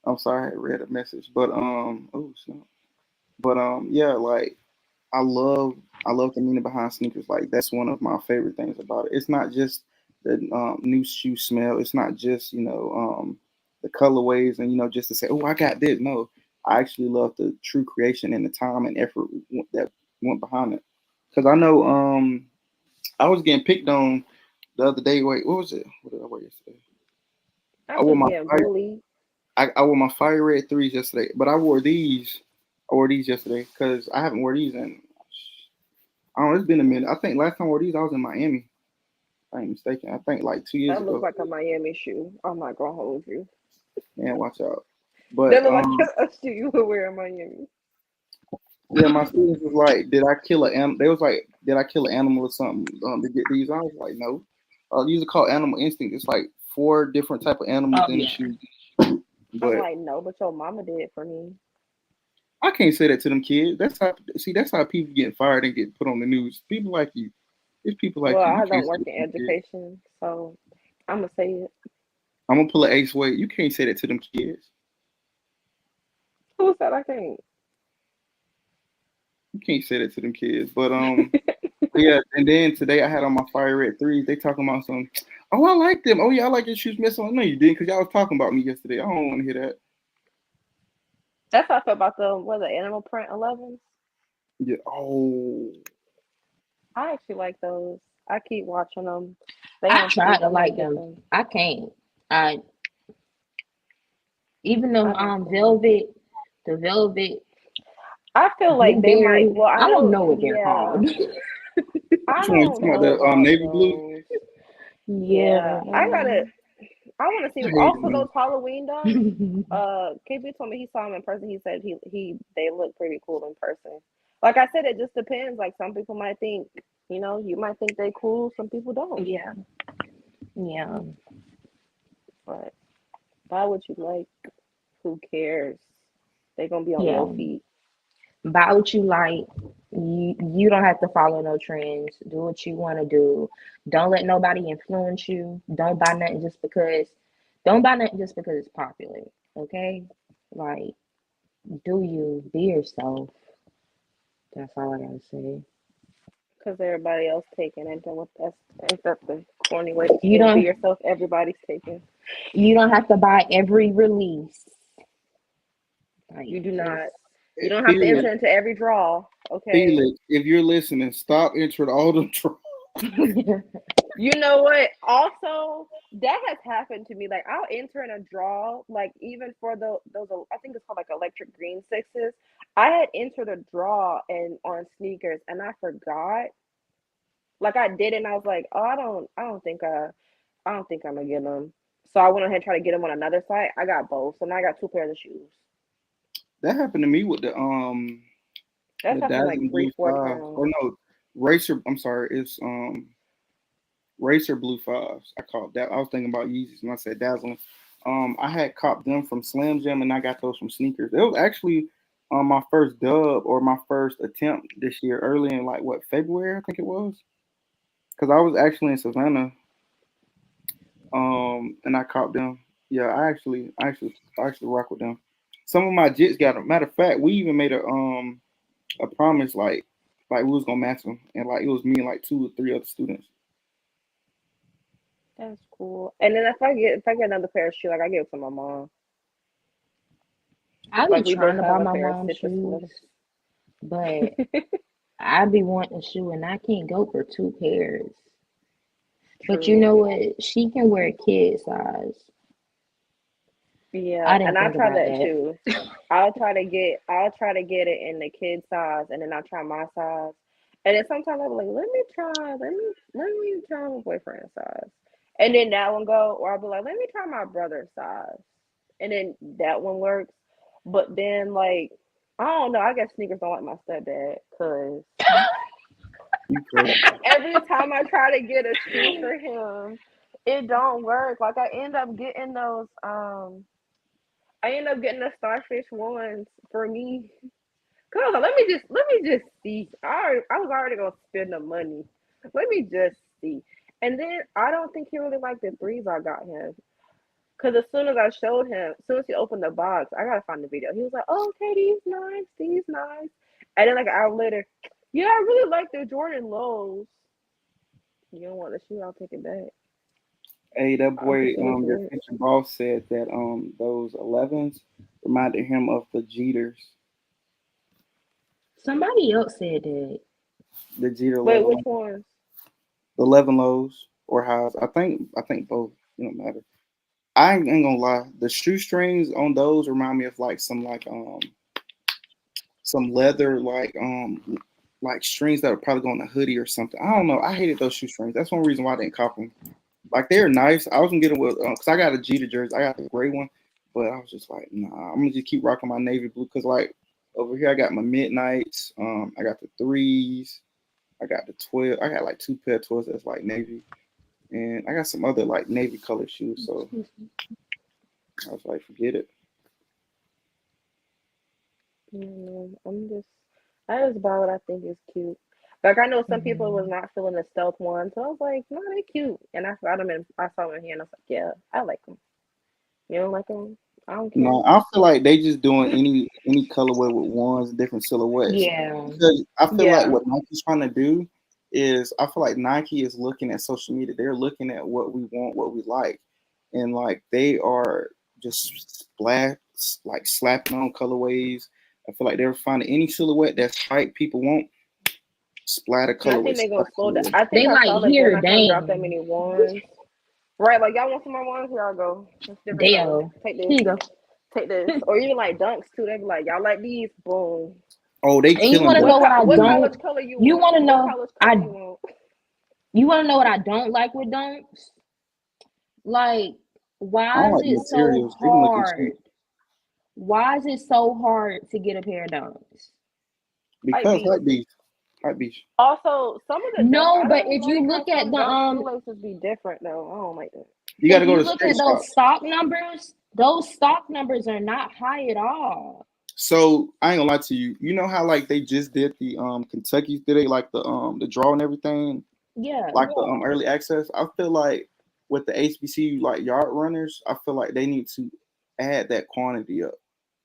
I'm sorry, I read a message, but oh snap. But yeah, like I love I love the meaning behind sneakers. Like that's one of my favorite things about it. It's not just the new shoe smell. It's not just the colorways and just to say, oh, I got this. No, I actually love the true creation and the time and effort that went behind it. Because I know I was getting picked on the other day. Wait, what was it? What did I wear yesterday? I I wore was my getting fire. bullied. I wore my fire red threes yesterday, but I wore these. I wore these yesterday because I haven't worn these in. I don't know. It's been a minute. I think last time I wore these, I was in Miami. If I ain't mistaken. I think like 2 years That looks ago. like a Miami shoe. I'm not gonna hold you. Man, watch out. But That look like a shoe you would wear in Miami. yeah, my students was like, "Did I kill an animal?" They was like, "Did I kill an animal or something to get these?" I was like, "No." These are called animal instinct. It's like four different type of animals Oh in the yeah. shoe. I'm But like, no, but your mama did it for me. I can't say that to them kids. That's how people get fired and get put on the news. People like you. It's people like Well, you. You I can't don't say work that in to them kids. education, so I'm gonna say it. I'm gonna pull an ace way. You can't say that to them kids. Who said I can't? You can't say that to them kids. But yeah. And then today I had on my fire red threes. They talking about some. Oh, I like them. Oh yeah, I like your shoes, Miss. No, you didn't, because y'all was talking about me yesterday. I don't want to hear that. That's how I feel about the animal print 11s. Yeah. Oh, I actually like those. I keep watching them. They I on try sneak. to I might like get them. them. I can't. I even them I like them. velvet, the velvet I feel like they might. blueberry. Well, I I don't know. know what they're Yeah, called. I which one? You don't talking about know the about navy blue? those. Yeah. Yeah, I gotta. I want to see I them. hate Also, them. those Halloween dunks. KB told me he saw them in person. He said he they look pretty cool in person. Like I said, it just depends. Like some people might think, you might think they cool. Some people don't. Yeah. Yeah. But buy what you like. Who cares? They gonna be on Yeah. your feet. Buy what you like. You don't have to follow no trends. Do what you want to do. Don't let nobody influence you. Don't buy nothing just because it's popular. Okay? Like, do you be yourself. That's all I gotta say. Cause everybody else taking it. Then what? Ain't that the corny way to You say it? Be don't yourself. Everybody's taking. you don't have to buy every release. Like, You do just not. You don't have to Felix, enter into every draw. Okay. Felix, if you're listening, stop entering all the trolls. You know what? Also, that has happened to me. Like I'll enter in a draw, like even for those I think it's called like electric green sixes. I had entered a draw and on sneakers and I forgot. Like I did it and I was like, oh, I don't think I'm gonna get them. So I went ahead and tried to get them on another site. I got both, so now I got two pairs of shoes. That happened to me with That's the happened like Dazzling three, Blue four Fives. times. Or no, Racer. I'm sorry. It's Racer Blue Fives. I called that. I was thinking about Yeezys and I said dazzling. I had copped them from Slim Jim and I got those from Sneakers. It was actually my first dub or my first attempt this year, early in like what February I think it was, because I was actually in Savannah, and I copped them. Yeah, I actually rock with them. Some of my jits got them. Matter of fact, we even made a promise like we was gonna match them, and like it was me and like two or three other students. That's cool. And then if I get another pair of shoes, like I give it to my mom. I be Like we trying both to have buy a my pair of mom Citrus Slims. shoes, but I be wanting a shoe and I can't go for two pairs. But you True. know what? She can wear kid size. Yeah, I and didn't I think try about that that. too. I'll try to get it in the kid size, and then I'll try my size. And then sometimes I'll be like, let me try my boyfriend's size. And then that one go, or I'll be like, let me try my brother's size. And then that one works. But then like I don't know, I guess sneakers don't like my stepdad because You crazy? every time I try to get a shoe for him, it don't work. Like I end up getting the starfish ones for me. Cause I was like, let me just see. I was already gonna spend the money. Let me just see. And then I don't think he really liked the threes I got him. Cause as soon as I showed him, as soon as he opened the box, I gotta find the video. He was like, "Oh, okay, these nice." And then like an hour later, yeah, I really like the Jordan lows. You don't want the shoe? I'll take it back. Hey, that I'll boy, continue to your it. future boss said that those 11s reminded him of the Jeters, Somebody else said that. the Jeter Wait, 11, which ones? the 11 lows or highs. I think both. You don't matter. I ain't gonna lie. The shoestrings on those remind me of like some leather like strings that would probably go on a hoodie or something. I don't know. I hated those shoestrings. That's one reason why I didn't cop them. Like they're nice. I was gonna get them with because I got a Jeter jersey. I got the gray one, but I was just like, nah. I'm gonna just keep rocking my navy blue because like over here I got my midnights. I got the threes. I got the 12. I got like two pair of 12s that's like navy, and I got some other like navy color shoes. So I was like, forget it. I just buy what I think is cute. Like I know some people was Mhm. not feeling the stealth one, so I was like, no, they cute. And I saw them in here, and I was like, yeah, I like them. You don't like them? I don't care. No, I feel like they just doing any colorway with ones, different silhouettes. Yeah. Because I feel like Yeah, what Nike's trying to do is I feel like Nike is looking at social media. They're looking at what we want, what we like, and like they are just slapping on colorways. I feel like they're finding any silhouette that's hype people want, splatter and I colorway, think they're gonna splatter slow down. colorway. I think They I like saw that they're here, not gonna drop that dang. many ones. Right? Like y'all want some more ones? Here I go. It's different colors. Dale. Take this. Here you go. Take this. Or even like dunks too. They be like, y'all like these? Boom. Oh, they And you killing wanna them. know what I What college don't color you you want? wanna What know college color I you want? you wanna know what I don't like with dunks? Like, I don't why is like it so materials. They be looking hard? cheap Why is it so hard to get a pair of dunks? Hype because beast. hype beast. Also, some of the dunk No, I but don't if you like how look at some the dunk shoelaces be different though. I don't like that. You got if to go you to look skate at shop. those stock numbers are not high at all. So I ain't gonna lie to you. You know how like they just did the Kentucky did they like the draw and everything, Yeah. like the early access. I feel like with the HBCU like yard runners, I feel like they need to add that quantity up,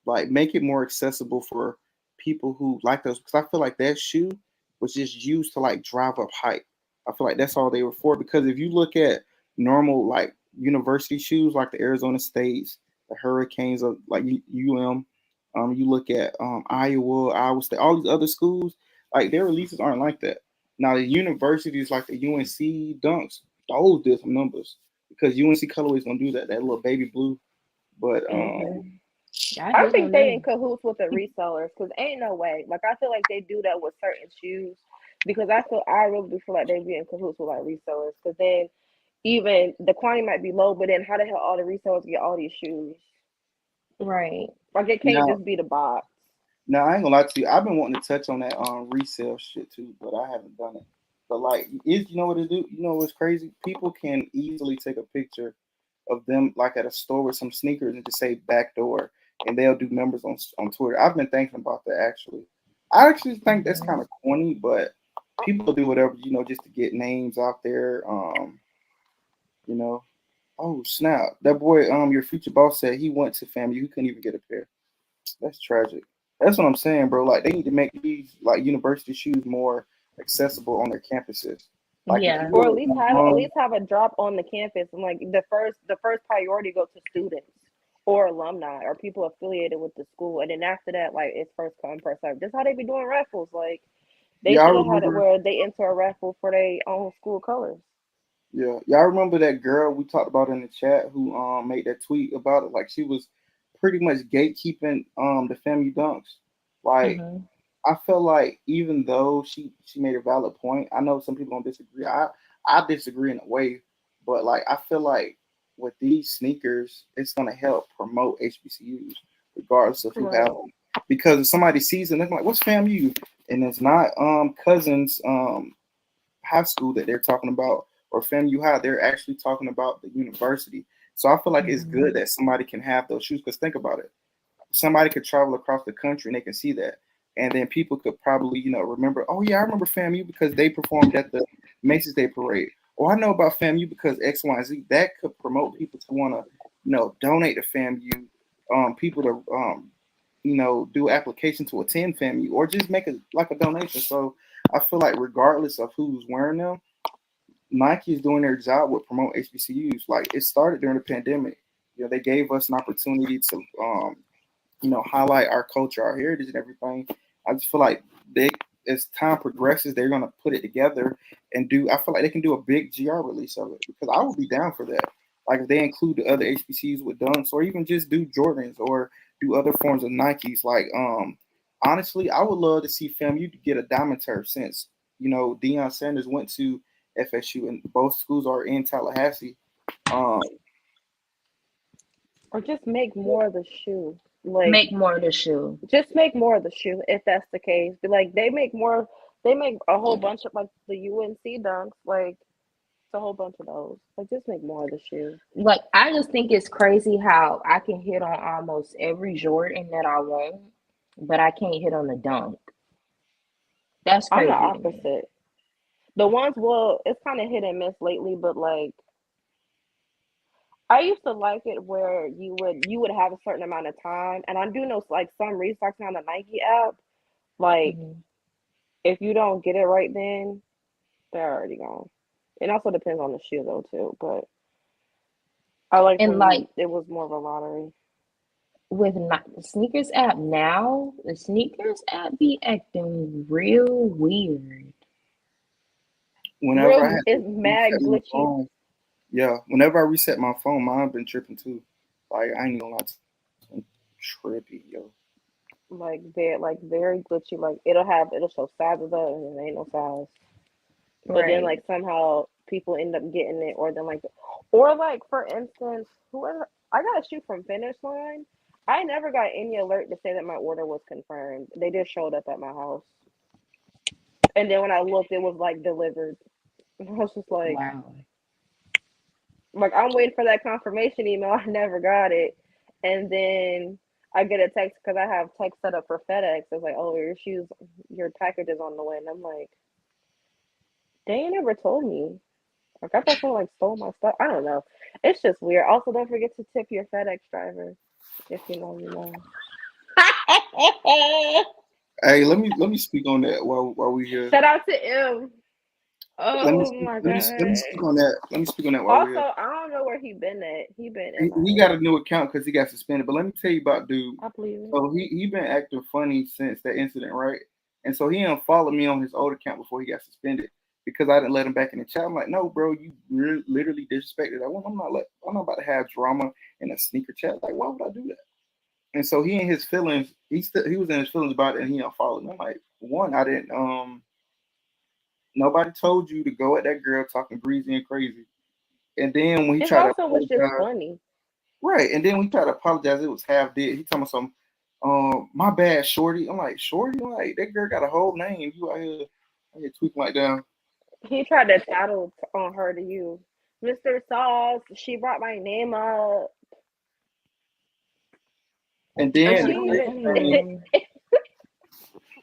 like make it more accessible for people who like those. Because I feel like that shoe was just used to like drive up height. I feel like that's all they were for. Because if you look at normal like university shoes, like the Arizona States, the Hurricanes, of like UM, you look at Iowa State, all these other schools, like their releases aren't like that. Now the universities like the UNC Dunks, those did some numbers because UNC colorway is gonna do that little baby blue. But Hmm I I hit think on they in them. cahoots with the resellers because ain't no way. Like I feel like they do that with certain shoes because I really do feel like they be in cahoots with like resellers because then even the quantity might be low, but then how the hell all the resellers get all these shoes? Right. Like it can't now, just be the box. now I ain't gonna lie to you. I've been wanting to touch on that resale shit too, but I haven't done it. But like, is you know what to do? You know what's crazy? People can easily take a picture of them like at a store with some sneakers and just say back door, and they'll do numbers on Twitter. I've been thinking about that actually. I actually think that's Mhm. kind of corny, but people do whatever just to get names out there. You know. Oh snap! That boy, your future boss said he went to FAMU. He couldn't even get a pair. That's tragic. That's what I'm saying, bro. Like they need to make these like university shoes more accessible on their campuses. Like if you Yeah. Or go to at least have a drop on the campus, and like the first priority go to students or alumni or people affiliated with the school, and then after that, like it's first come first serve. Just how they be doing raffles. Like they y'all should have had it remember, where they enter a raffle for their own school colors. yeah, y'all remember that girl we talked about in the chat who made that tweet about it? Like she was pretty much gatekeeping the FAMU dunks. Like Mhm. I feel like even though she made a valid point, I know some people don't disagree. I disagree in a way, but like I feel like with these sneakers, it's gonna help promote HBCUs regardless of who have Right. them. Because if somebody sees them, they're like, "What's FAMU?" And it's not cousins high school that they're talking about or FAMU High. They're actually talking about the university. So I feel like it's good Mhm. that somebody can have those shoes. Because think about it, somebody could travel across the country and they can see that. And then people could probably, remember, oh yeah, I remember FAMU because they performed at the Macy's Day Parade. Or I know about FAMU because X, Y, and Z. That could promote people to want to, donate to FAMU, people to, do application to attend FAMU or just make a donation. So I feel like regardless of who's wearing them, Nike is doing their job with promote HBCUs. Like it started during the pandemic. They gave us an opportunity to highlight our culture, our heritage, and everything. I just feel like they, as time progresses, they're gonna put it together and do. I feel like they can do a big GR release of it because I would be down for that. Like if they include the other HBCs with dunks, or even just do Jordans or do other forms of Nikes. Like honestly, I would love to see FAMU to get a diamond turf since Deion Sanders went to FSU and both schools are in Tallahassee. Um, Or just make more of the shoe. Like Make more of the shoe. just make more of the shoe if that's the case. Be like they make more. They make a whole bunch of like the UNC dunks. Like it's a whole bunch of those. Like just make more of the shoe. Like I just think it's crazy how I can hit on almost every Jordan that I want, but I can't hit on the dunk. That's I'm the crazy to me. opposite. The ones, well, it's kind of hit and miss lately, but like I used to like it where you would have a certain amount of time, and I do know like some restocks on the Nike app. Like Mhm. if you don't get it right, then they're already gone. It also depends on the shoe though too, but I liked And when like it was more of a lottery. with the sneakers app now, the sneakers app be acting real weird. whenever I Real, had to it's reset mad my glitchy, phone, yeah, whenever I reset my phone, mine been tripping too. Like I ain't gonna lie, it's been trippy, yo. very glitchy. Like it'll show sizes up and there ain't no size. But then Right. like somehow people end up getting it, or then like, or like for instance, whoever I got a shoe from Finish Line. I never got any alert to say that my order was confirmed. They just showed up at my house, and then when I looked, it was like delivered. And I was just Wow. like I'm waiting for that confirmation email. I never got it, and then I get a text because I have text set up for FedEx. It's like, oh, your package is on the way, and I'm like, they ain't never told me. Like I thought someone like stole my stuff. I don't know. It's just weird. Also, don't forget to tip your FedEx driver. If you know, you know. Hey, let me speak on that while we here. Shout out to M. Let me Oh speak, my let me god. speak on that. Let me speak on that while we Also, here. I don't know where he been at. He been He MIA. got a new account because he got suspended. But let me tell you about dude. I believe it. So he been acting funny since that incident, right? And so he unfollowed me on his old account before he got suspended because I didn't let him back in the chat. I'm like, no, bro, you literally disrespected. I'm not about to have drama in a sneaker chat. Like, why would I do that? And so he in his feelings, he was in his feelings about it, and he unfollowed me. I'm like, one, I didn't nobody told you to go at that girl talking greasy and crazy. And then when he It tried to also was just apologize, funny. right? And then when he tried to apologize, it was half dead. He told me some, my bad, shorty. I'm like, shorty, I'm like that girl got a whole name. You out here tweaking like that. He tried to tattle on her to you. Mr. Sauce, she brought my name up. And And then she the crazy thing,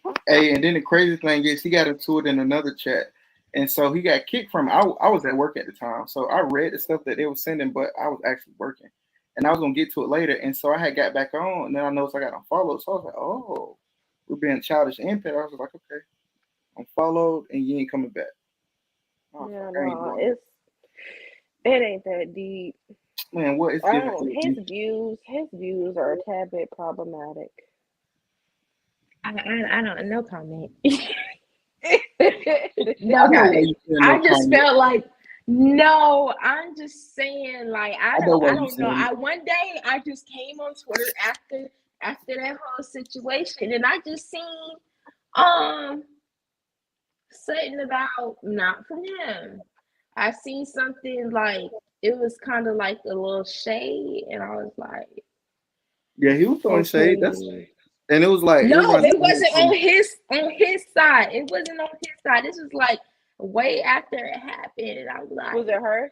Mm. hey, and then the crazy thing is he got into it in another chat. And so he got kicked from I was at work at the time. So I read the stuff that they were sending, but I was actually working. And I was gonna get to it later. And so I had got back on and then I noticed I got unfollowed. So I was like, oh, we're being childish and petty. I was like, okay, I'm followed and you ain't coming back. I was yeah, like, I ain't no, doing it ain't that deep. it. Man, what is I giving don't. His views are a tad bit problematic. I don't no comment. I No know why comment. you saying no I just comment. felt like no, I'm just saying like I know why I you don't know. saying I one day I just came on Twitter after that whole situation and I just seen um something about not from him. I seen something like it was kind of like a little shade and I was like, yeah, he was throwing shade. That's okay. and it was like No, everybody it saying it wasn't from on his side. It wasn't on his side. This was like way after it happened. And I was Was like, it her?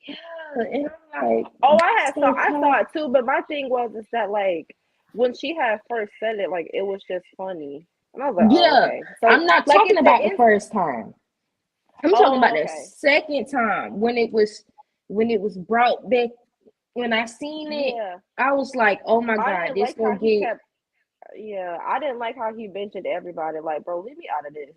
yeah. And I'm like, Oh, that's so I tough. saw it too. But my thing was is that like when she had first said it, like it was just funny, and I was like, oh Yeah. okay. So I'm not like talking if the about the first time. I'm talking about oh the okay, second time when it was brought back. When I seen it, yeah. I was like, oh my I God, didn't this like gonna how he get. kept. Yeah, I didn't like how he mentioned everybody. Like, bro, leave me out of this.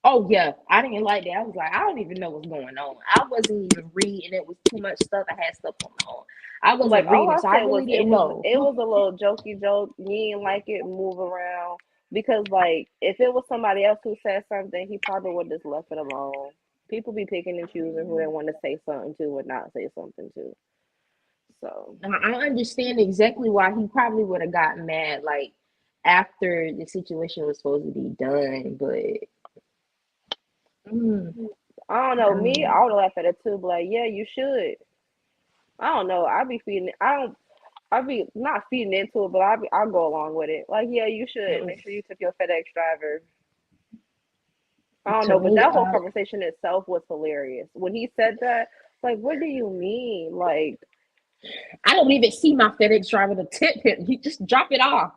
Oh yeah, I didn't like that. I was like, I don't even know what's going on. I wasn't even reading. It was too much stuff. I had stuff going on. I Like wasn't all reading, I so I said was really didn't know. it was a little jokey joke. You didn't like it, move around because like if it was somebody else who said something, he probably would have just left it alone. People be picking and choosing who they want to say something to or not say something to. So I understand exactly why he probably would have gotten mad, like after the situation was supposed to be done. But mm, I don't know. Me, I would laugh at it too. But like, yeah, you should. I don't know. I be feeding. I don't. I be not feeding into it, but I'll go along with it. Like, yeah, you should make sure you tip your FedEx driver. I don't to know, but me, that whole conversation itself was hilarious. When he said that, like, what do you mean? Like, I don't even see my FedEx driver to tip him. He just drop it off.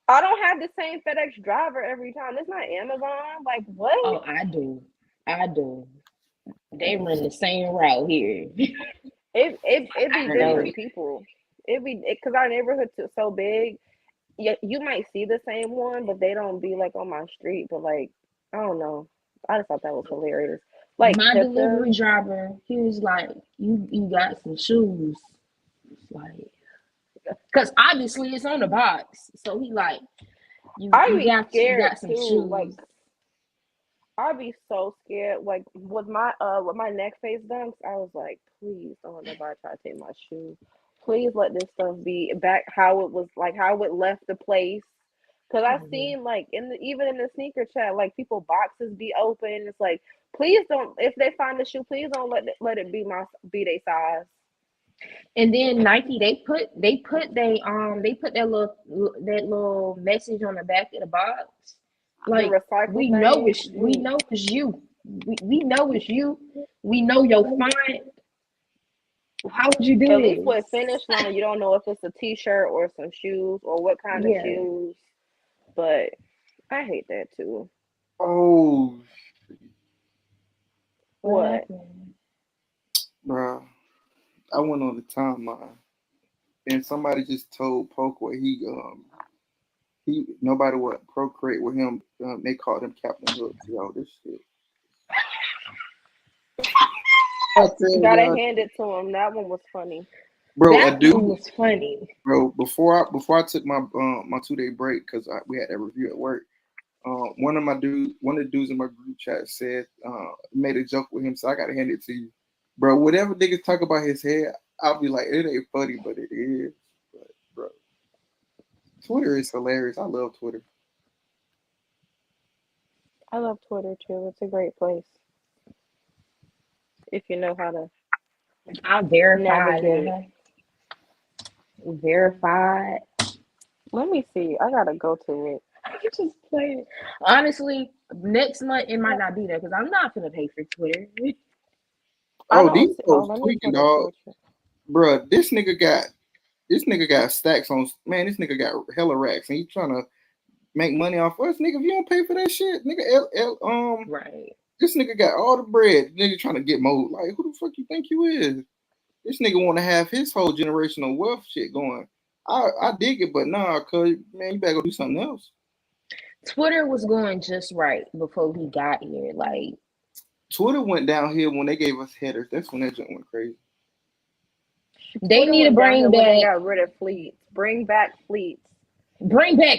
I don't have the same FedEx driver every time. It's not Amazon. Like, what? Oh, I do. I do. They run the same route here. It be I know different it. people. It be because our neighborhood is so big. Yeah, you might see the same one, but they don't be like on my street. But like, I don't know. I just thought that was hilarious. Like, My tip delivery them. driver, he was like, you got some shoes. It's like, because obviously it's on the box. So he like, I'd be you scared got some too. Like, shoes. I'd be so scared. Like with my neck face dunks, I was like, please don't let nobody try to take my shoe. Please let this stuff be back how it was, like how it left the place. Cause I've Mhm. seen like even in the sneaker chat, like people boxes be open. It's like, please don't, if they find the shoe, please don't let it be their size. And then Nike, they put that little message on the back of the box. The Like recycle thing. we know it's you. We know it's you. We know your font. How would you do At least with this? finish line, you don't know if it's a t-shirt or some shoes or what kind of Yeah. shoes. But I hate that too. oh What What? happened? bruh. I went on the timeline and somebody just told Poke where he nobody would procreate with him. They called him Captain Hooks. Yo, this shit. I tell Gotta y'all, hand it to him. That one was funny. bro, a That one dude, was funny. bro. Before I took my 2 day break because we had that review at work. One of the dudes in my group chat said made a joke with him, so I gotta hand it to you, bro. Whatever niggas talk about his hair, I'll be like, it ain't funny, but it is. But bro, Twitter is hilarious. I love Twitter. I love Twitter too. It's a great place if you know how to I verified navigate. her. Verified. Let me see. I gotta go to it. I can just play it. Honestly, next month it might not be there because I'm not gonna pay for Twitter. I Oh, don't these see. Oh, folks let me tweaking, put a dog. picture. Bruh, this nigga got stacks on. Man, this nigga got hella racks, and he trying to make money off us, nigga. If you don't pay for that shit, nigga, Right. this nigga got all the bread. Nigga trying to get more. Like, who the fuck you think you is? This nigga want to have his whole generational wealth shit going. I dig it, but nah, cuz, man, you better go do something else. Twitter was going just right before he got here. Like Twitter went downhill when they gave us headers. That's when that junk went crazy. they Twitter need to went bring downhill when they back got rid of fleets. Bring back fleets.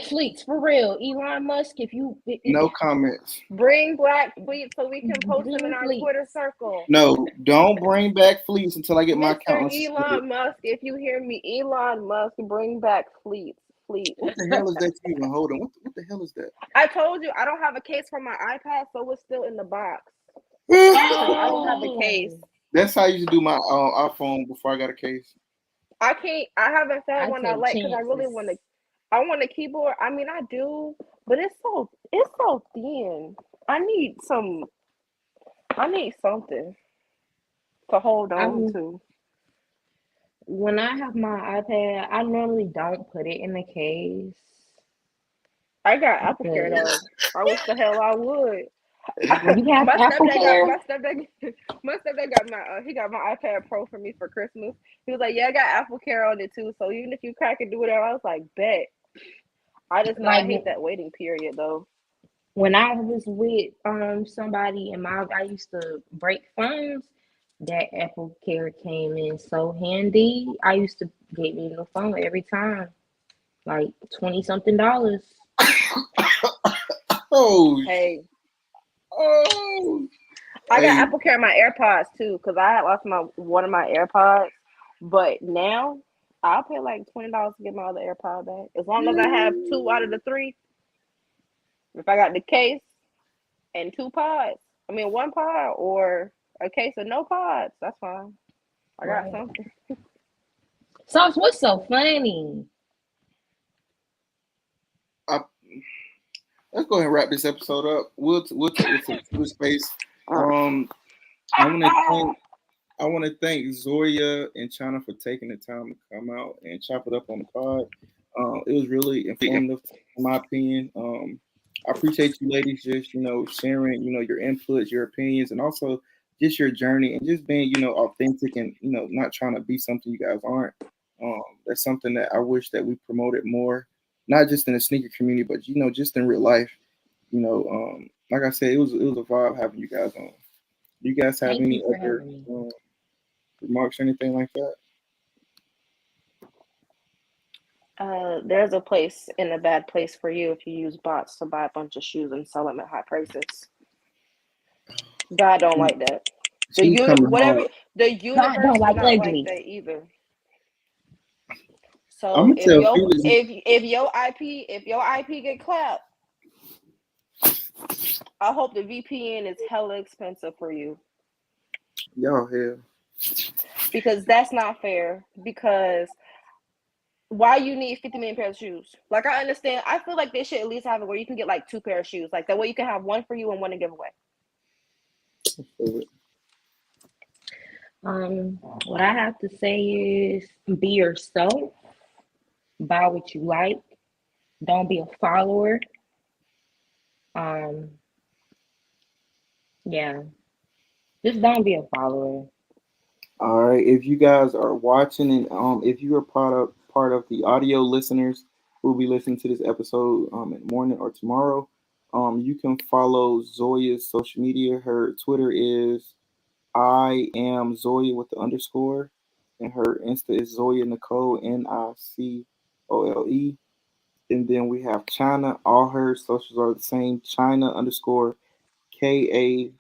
fleets for real. Elon Musk, if you No comments. Bring black fleets so we can post them in bring our Twitter fleets. circle. No, don't bring back fleets until I get my Mr. account unsuspended. Elon Musk, if you hear me, Elon Musk, bring back fleets. Fleets. What the hell is that you even holding? What the hell is that? I told you I don't have a case for my iPad, so it's still in the box. Because I don't have a case. Oh, That's how I used to do my iPhone before I got a case. I can't. I haven't found I one I take like because I really chances. want to. I want a keyboard. I mean, I do, but it's so thin. I need some. I need something to hold on I'm to. when I have my iPad, I normally don't put it in the case I got Apple Care because though. I wish the hell I would. you have my Apple stepdad got Care. my stepdad. My stepdad got my. He got my iPad Pro for me for Christmas. He was like, "Yeah, I got Apple Care on it too. So even if you crack and do whatever," I was like, "Bet." I just know I Like hate that waiting period though. when I was with somebody and I used to break phones, that Apple Care came in so handy. I used to get me the phone every time, like 20 something dollars. Oh, Hey, oh, I got hey, Apple Care in my AirPods too, because I had lost my one of my AirPods. But now I'll pay like $20 to get my other AirPod back. As long as I have two out of the three. If I got the case and two pods, I mean one pod or a case of no pods, that's fine. I got Right. something. So what's so funny? I, let's go ahead and wrap this episode up. We'll take it to the Twitter space. Um, I want to thank Zoya and China for taking the time to come out and chop it up on the pod. It was really informative, in my opinion. I appreciate you ladies just sharing your inputs, your opinions, and also just your journey and just being authentic and not trying to be something you guys aren't. That's something that I wish that we promoted more, not just in the sneaker community, but just in real life. Like I said, it was a vibe having you guys on. Do you guys have Thank you any for other having me. remarks or anything like that? There's a place in a bad place for you if you use bots to buy a bunch of shoes and sell them at high prices. God don't like that. She's coming Whatever home. the God universe don't do like not like ugly. that either. I'm So gonna tell Felix, if your IP get clapped, I hope the VPN is hella expensive for you y'all here. because that's not fair. Because why you need 50 million pairs of shoes? Like I understand. I feel like they should at least have it where you can get like two pair of shoes. Like that way you can have one for you and one to give away. What I have to say is be yourself, buy what you like, don't be a follower. Um, yeah, just don't be a follower. All right. If you guys are watching and if you are part of the audio listeners who will be listening to this episode in the morning or tomorrow, you can follow Zoya's social media. Her Twitter is I am Zoya with the underscore, and her Insta is Zoya Nicole Nicole. And then we have China. All her socials are the same. China underscore KAYY.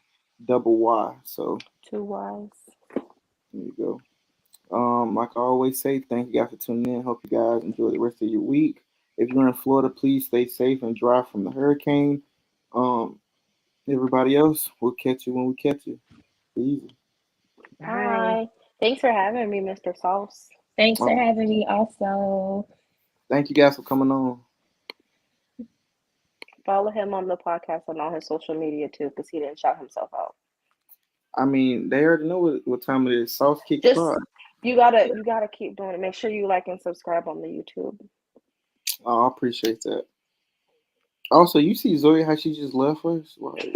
So Too wise. there you go. Like I always say, thank you guys for tuning in. Hope you guys enjoy the rest of your week. If you're in Florida, please stay safe and dry from the hurricane. Um, everybody else, we'll catch you when we catch you. Be easy. Bye. Hi. Thanks for having me, Mr. Sauce. Thanks for Um, having me also. thank you guys for coming on. Follow him on the podcast and on his social media too, because he didn't shout himself out. I mean, they already know what time it is. Sauce Kick Just Pod. you gotta keep doing it. Make sure you like and subscribe on the YouTube. Oh, I appreciate that. Also, you see Zoya how she just left us? Like,